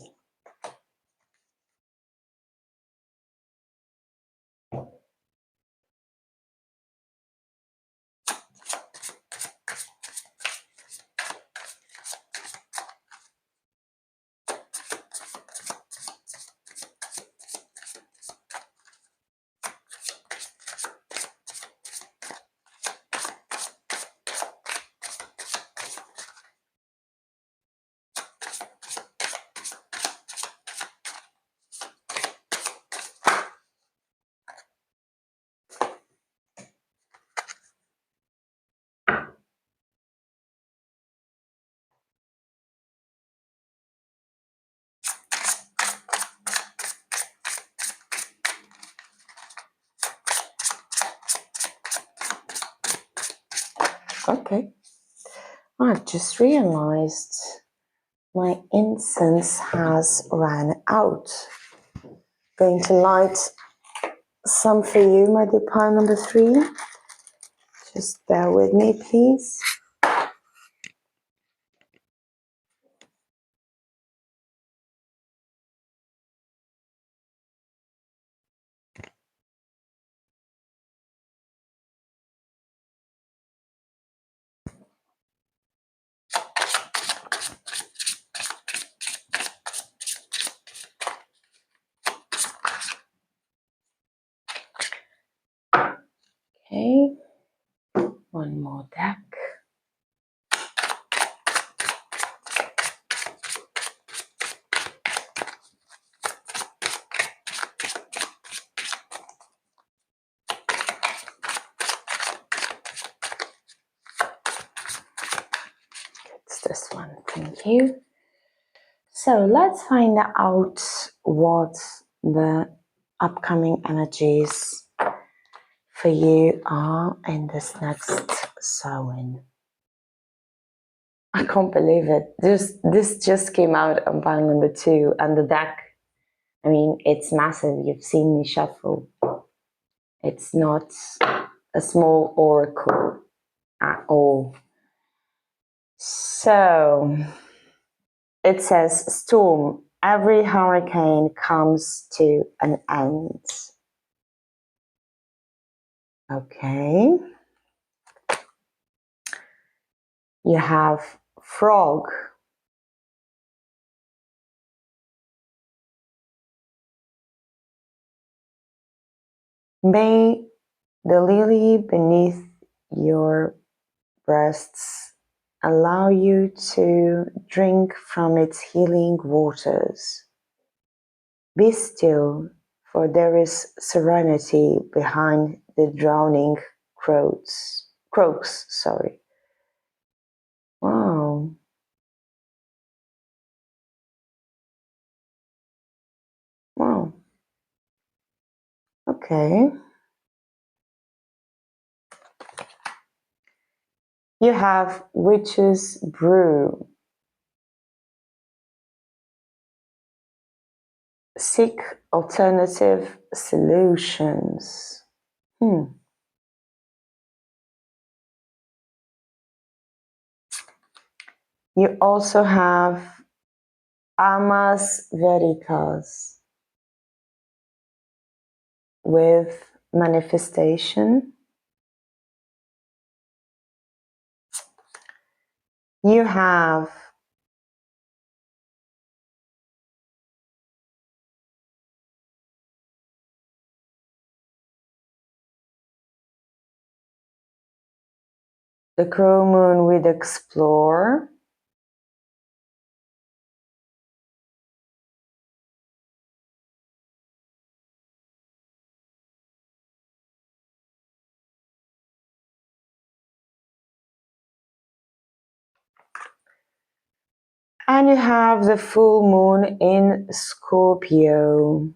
Okay. I've just realized my incense has ran out. Going to light some for you, my dear pile number 3. Just bear with me, please. Okay, one more deck. It's this one, thank you. So let's find out what the upcoming energies for you are in this next Samhain. I can't believe it. This just came out on pile number 2, and the deck, I mean, it's massive. You've seen me shuffle. It's not a small oracle at all. So it says, storm, every hurricane comes to an end. Okay. You have frog. May the lily beneath your breasts allow you to drink from its healing waters. Be still, for there is serenity behind the drowning croaks. Wow. Wow. Okay. You have witch's brew. Seek alternative solutions. You also have amas veritas with manifestation. You have the crow moon with explore. And you have the full moon in Scorpio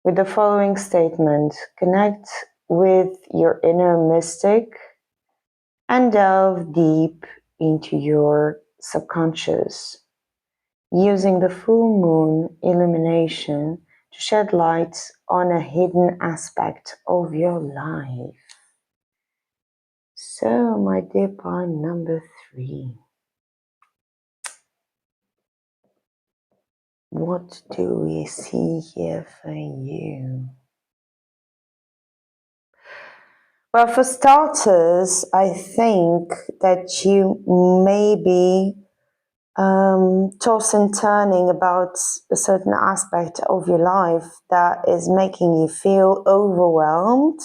with the following statement: connect with your inner mystic and delve deep into your subconscious, using the full moon illumination to shed light on a hidden aspect of your life. So, my dear pile number 3, what do we see here for you? Well, for starters, I think that you may be toss and turning about a certain aspect of your life that is making you feel overwhelmed.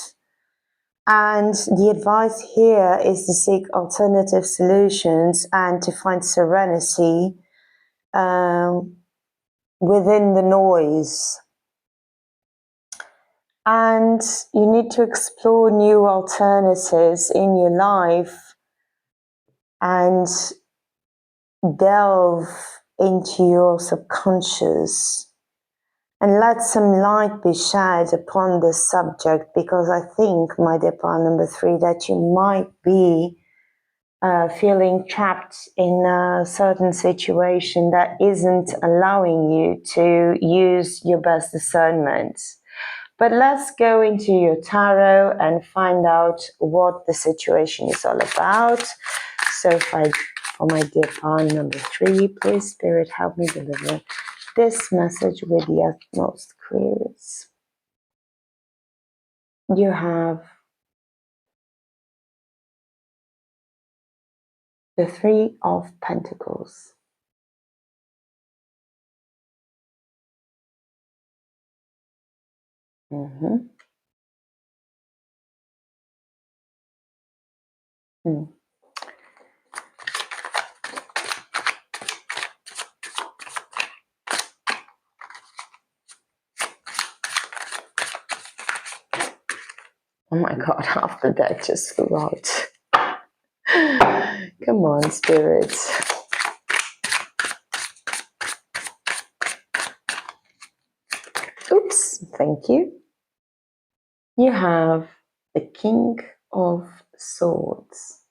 And the advice here is to seek alternative solutions and to find serenity within the noise. And you need to explore new alternatives in your life and delve into your subconscious And let some light be shed upon this subject, because I think, my dear pile number 3, that you might be feeling trapped in a certain situation that isn't allowing you to use your best discernment. But let's go into your tarot and find out what the situation is all about. So for my dear pile number 3, please, Spirit, help me deliver this message with the utmost clearness. You have the 3 of Pentacles. Mm-hmm. Mm. Oh my God, half the deck just flew out. Come on, Spirit. Oops, thank you. You have the King of Swords.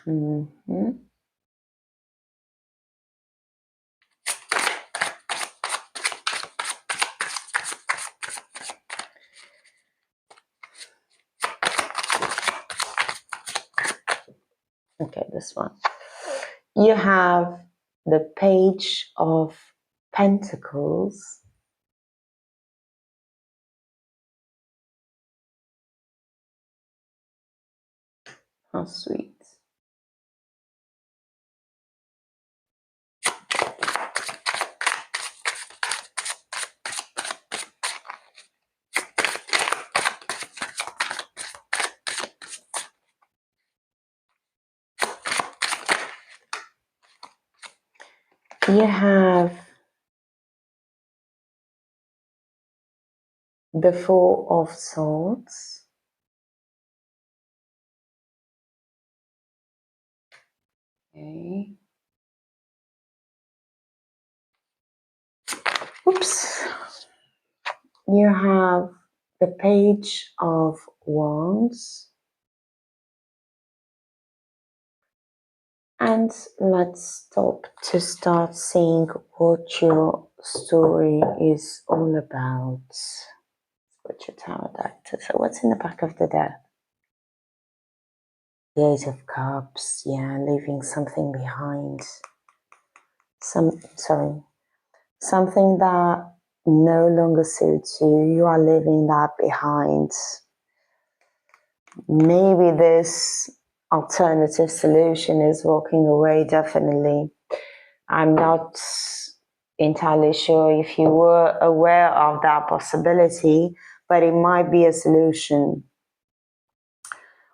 Mm-hmm. Okay, this one. You have the Page of Pentacles. How sweet. You have the Four of Swords. Okay. Oops. You have the Page of Wands. And let's stop to start seeing what your story is all about. Put your tarot deck. So what's in the back of the deck? The Eight of Cups. Yeah, leaving something behind. Something that no longer suits you. You are leaving that behind. Maybe this alternative solution is walking away, definitely. I'm not entirely sure if you were aware of that possibility, but it might be a solution,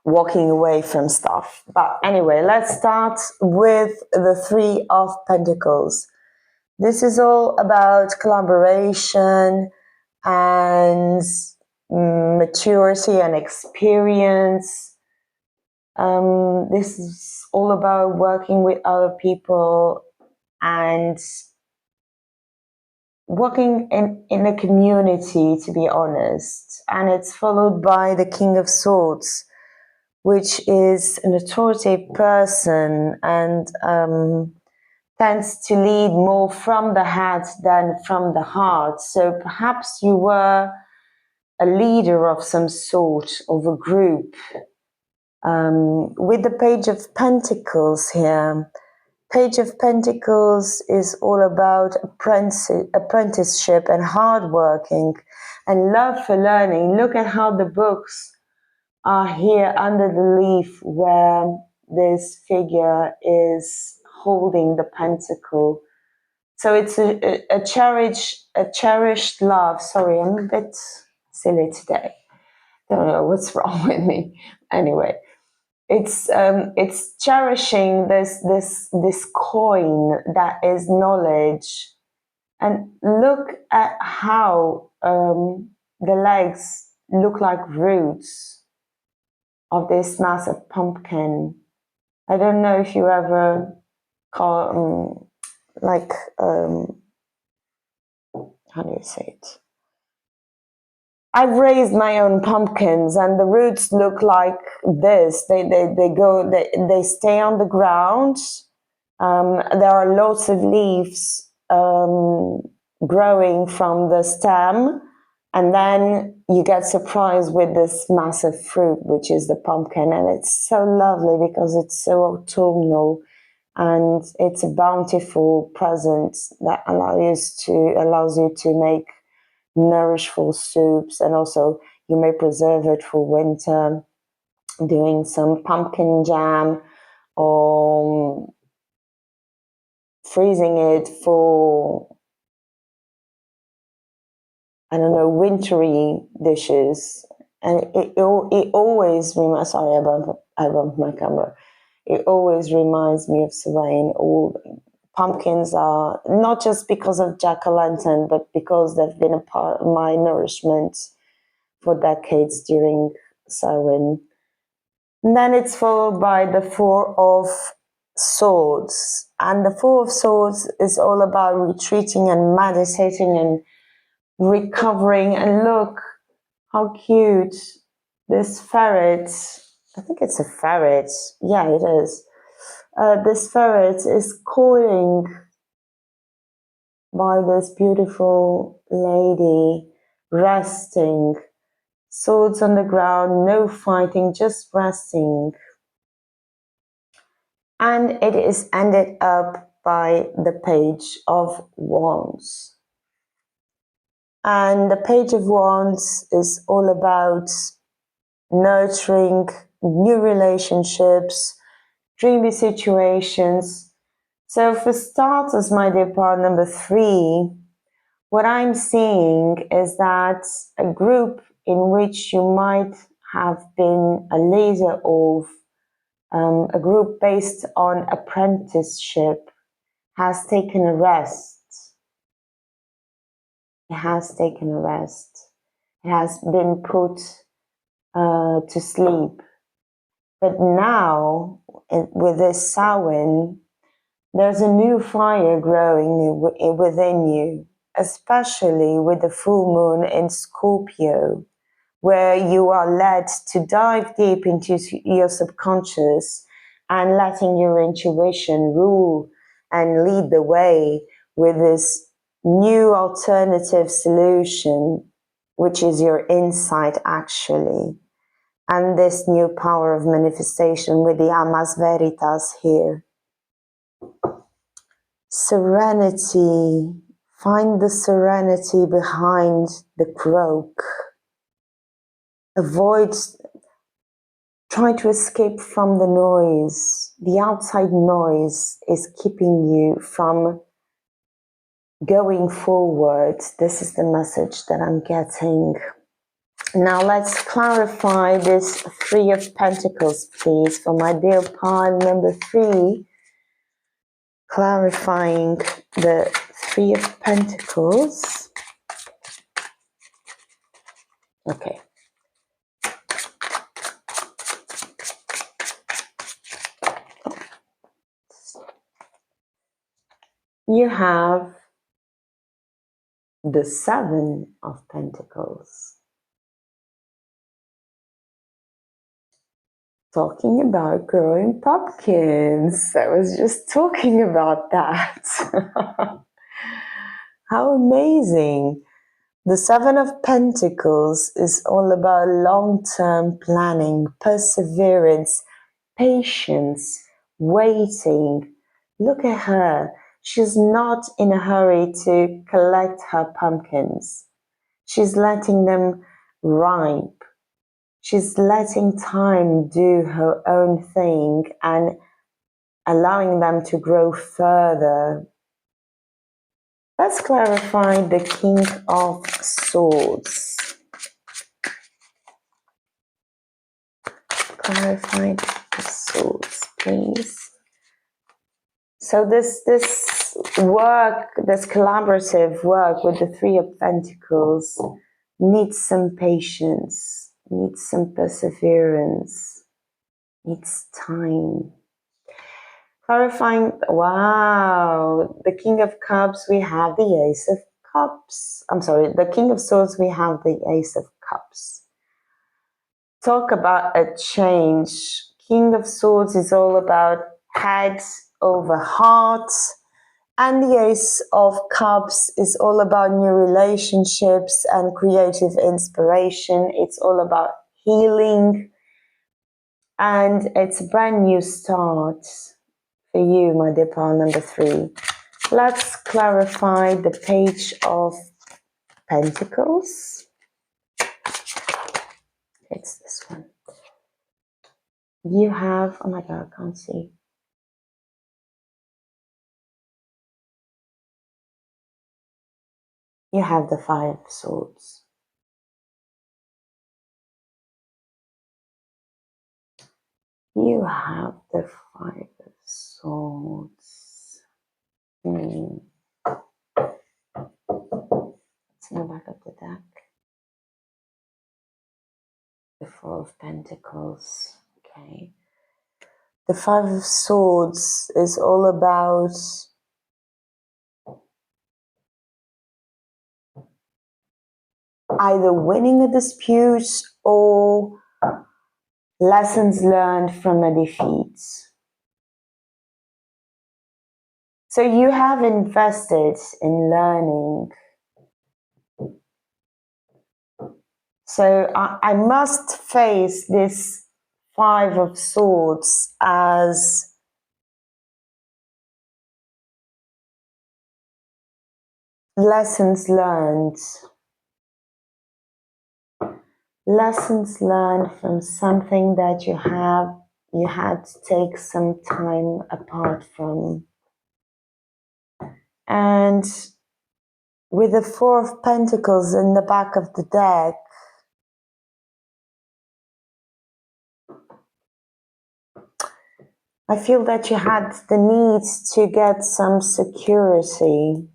walking away from stuff. But anyway, let's start with the Three of Pentacles. This is all about collaboration and maturity and experience. This is all about working with other people and working in a community, to be honest. And it's followed by the King of Swords, which is an authoritative person and tends to lead more from the head than from the heart. So perhaps you were a leader of some sort, of a group. With the Page of Pentacles here, Page of Pentacles is all about apprenticeship and hard working and love for learning. Look at how the books are here under the leaf where this figure is holding the pentacle. So it's a cherished love. Sorry, I'm a bit silly today. Don't know what's wrong with me. Anyway, it's cherishing this coin that is knowledge. And look at how the legs look like roots of this massive pumpkin. I don't know if you ever like, how do you say it? I've raised my own pumpkins, and the roots look like this. They stay on the ground. There are lots of leaves growing from the stem, and then you get surprised with this massive fruit, which is the pumpkin, and it's so lovely because it's so autumnal, and it's a bountiful present that allows you to make nourishful soups, and also you may preserve it for winter, doing some pumpkin jam or freezing it for, I don't know, wintry dishes. And it always reminds, sorry, I bumped my camera. It always reminds me of Samhain. All pumpkins are not just because of jack-o'-lantern, but because they've been a part of my nourishment for decades during Samhain. And then it's followed by the Four of Swords. And the Four of Swords is all about retreating and meditating and recovering. And look how cute this ferret, I think it's a ferret. Yeah, it is. This ferret is coiling by this beautiful lady, resting, swords on the ground, no fighting, just resting. And it is ended up by the Page of Wands. And the Page of Wands is all about nurturing new relationships, dreamy situations. So for starters, my dear part number 3, what I'm seeing is that a group in which you might have been a leader of, a group based on apprenticeship, has taken a rest. It has taken a rest. It has been put to sleep. But now, with this Samhain, there's a new fire growing within you, especially with the full moon in Scorpio, where you are led to dive deep into your subconscious and letting your intuition rule and lead the way with this new alternative solution, which is your insight actually. And this new power of manifestation with the Amas Veritas here. Serenity. Find the serenity behind the croak. Avoid trying to escape from the noise. The outside noise is keeping you from going forward. This is the message that I'm getting. Now let's clarify this Three of Pentacles, please, for my dear pile number 3. Clarifying the Three of Pentacles. Okay. You have the Seven of Pentacles. Talking about growing pumpkins. I was just talking about that. How amazing. The Seven of Pentacles is all about long-term planning, perseverance, patience, waiting. Look at her. She's not in a hurry to collect her pumpkins. She's letting them ripe. She's letting time do her own thing and allowing them to grow further. Let's clarify the King of Swords. Clarify the swords, please. So this work, this collaborative work with the Three of Pentacles needs some patience, needs some perseverance, needs time. Clarifying, wow, the King of Cups, we have the Ace of Cups. I'm sorry, the King of Swords, we have the Ace of Cups. Talk about a change. King of Swords is all about head over heart, and the Ace of Cups is all about new relationships and creative inspiration. It's all about healing, and it's a brand new start for you, my dear pile number 3. Let's clarify the Page of Pentacles. It's this one. You have, oh my God, I can't see. You have the Five of Swords. You have the Five of Swords. It's in the back of the deck. The Four of Pentacles. Okay. The Five of Swords is all about either winning a dispute or lessons learned from a defeat. So you have invested in learning. So I must face this Five of Swords as lessons learned. Lessons learned from something that you had to take some time apart from. And with the Four of Pentacles in the back of the deck, I feel that you had the need to get some security.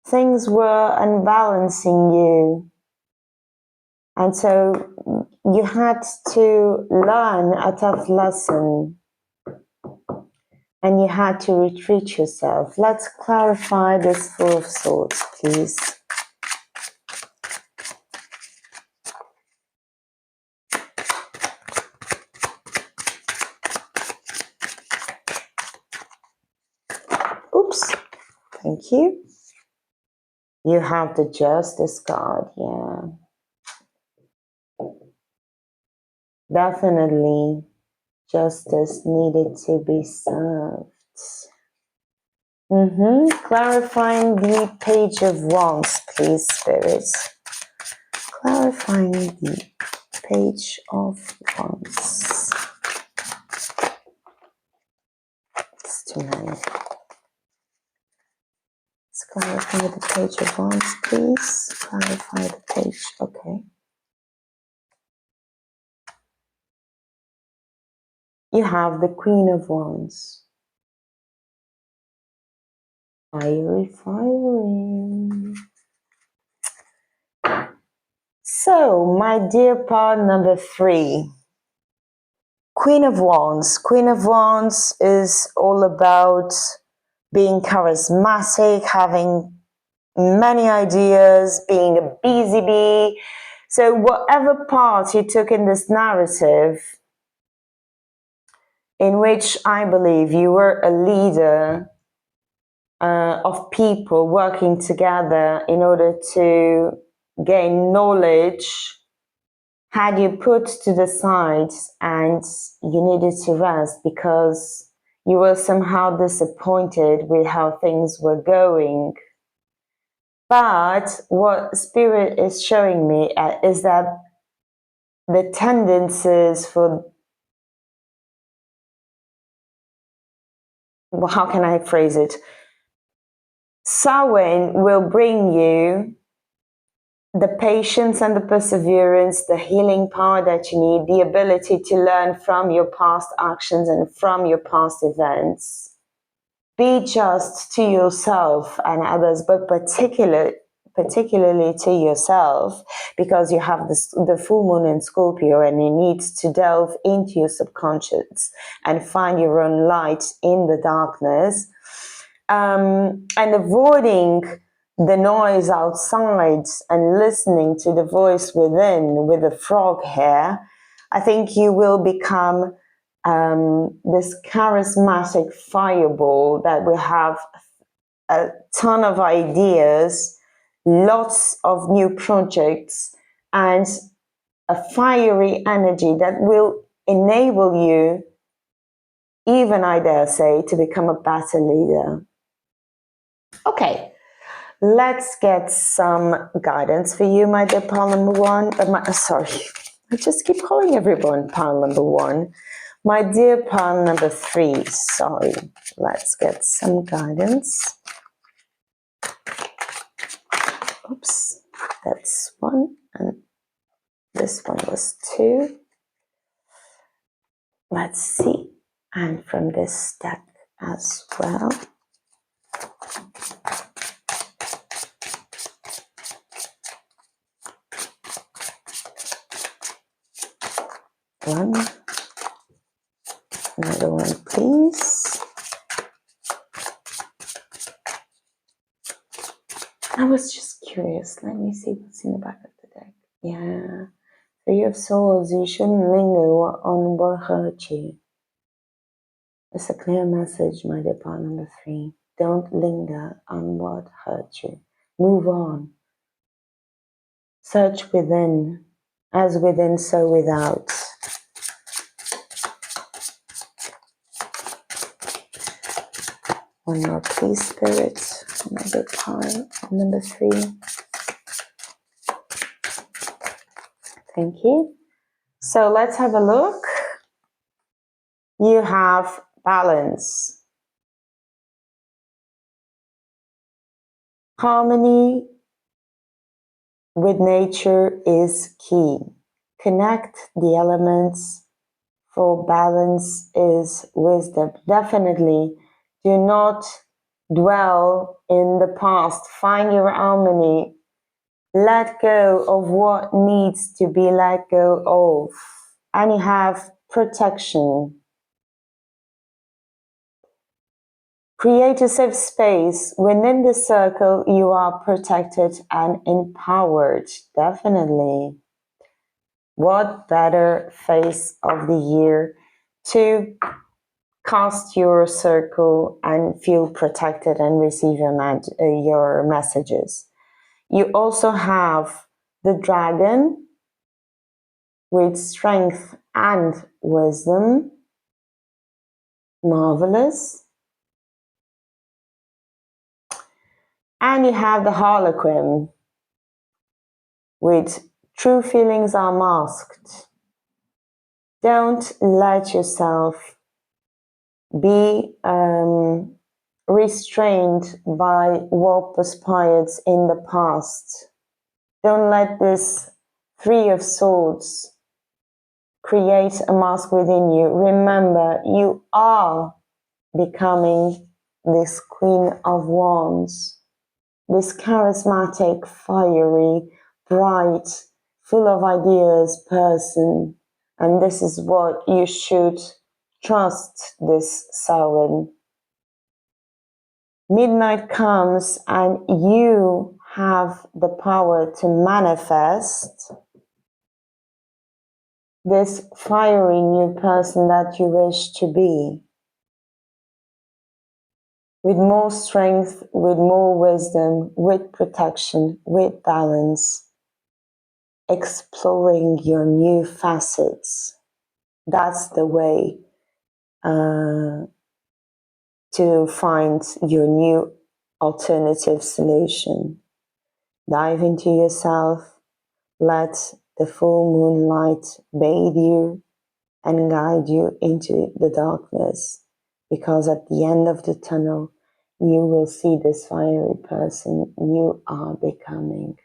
Things were unbalancing you. And so you had to learn a tough lesson. And you had to retreat yourself. Let's clarify this Four of Swords, please. Oops. Thank you. You have the Justice card, yeah. Definitely, justice needed to be served. Clarifying the Page of Wands, please, spirits. Clarifying the Page of Wands. It's too many. Let's clarify the Page of Wands, please. Clarify the page, okay. You have the Queen of Wands. Fiery, fiery. So, my dear part number 3. Queen of Wands. Queen of Wands is all about being charismatic, having many ideas, being a busy bee. So whatever part you took in this narrative, in which I believe you were a leader of people working together in order to gain knowledge, had you put to the side and you needed to rest because you were somehow disappointed with how things were going. But what Spirit is showing me is that the tendencies for, well, how can I phrase it? Samhain will bring you the patience and the perseverance, the healing power that you need, the ability to learn from your past actions and from your past events. Be just to yourself and others, but particularly particularly to yourself, because you have the full moon in Scorpio, and you need to delve into your subconscious and find your own light in the darkness, and avoiding the noise outside and listening to the voice within with the frog here. I think you will become this charismatic fireball that will have a ton of ideas, lots of new projects, and a fiery energy that will enable you, even I dare say, to become a better leader. Okay, let's get some guidance for you, my dear pile number one. Sorry, I just keep calling everyone pile number one. My dear pile number three, sorry. Let's get some guidance. Oops, that's one, and this one was two. Let's see, and from this deck as well. One, another one, please. I was just curious. Let me see what's in the back of the deck. Yeah. Three of Swords. You shouldn't linger on what hurt you. It's a clear message, my dear part number three. Don't linger on what hurt you. Move on. Search within. As within, so without. One more, please, Spirit. My dear pile number three. Thank you. So let's have a look. You have balance. Harmony with nature is key. Connect the elements, for balance is wisdom. Definitely do not dwell in the past. Find your harmony. Let go of what needs to be let go of. And you have protection. Create a safe space. Within the circle, you are protected and empowered. Definitely. What better phase of the year to cast your circle and feel protected and receive your messages. You also have the dragon with strength and wisdom. Marvelous. And you have the Harlequin with true feelings are masked. Don't let yourself be restrained by what perspired in the past. Don't let this Three of Swords create a mask within you. Remember, you are becoming this Queen of Wands, this charismatic, fiery, bright, full of ideas person. And this is what you should trust this Samhain. Midnight comes and you have the power to manifest this fiery new person that you wish to be. With more strength, with more wisdom, with protection, with balance. Exploring your new facets. That's the way to find your new alternative solution. Dive into yourself. Let the full moonlight bathe you and guide you into the darkness. Because at the end of the tunnel, you will see this fiery person you are becoming.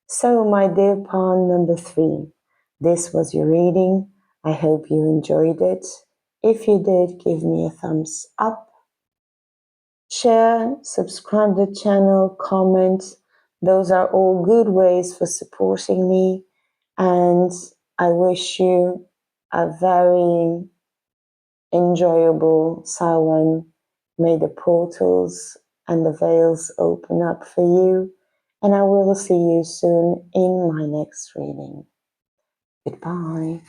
So, my dear pawn number 3, this was your reading. I hope you enjoyed it. If you did, give me a thumbs up. share, subscribe to the channel, comment. Those are all good ways for supporting me. And I wish you a very enjoyable Samhain. May the portals and the veils open up for you. And I will see you soon in my next reading. Goodbye.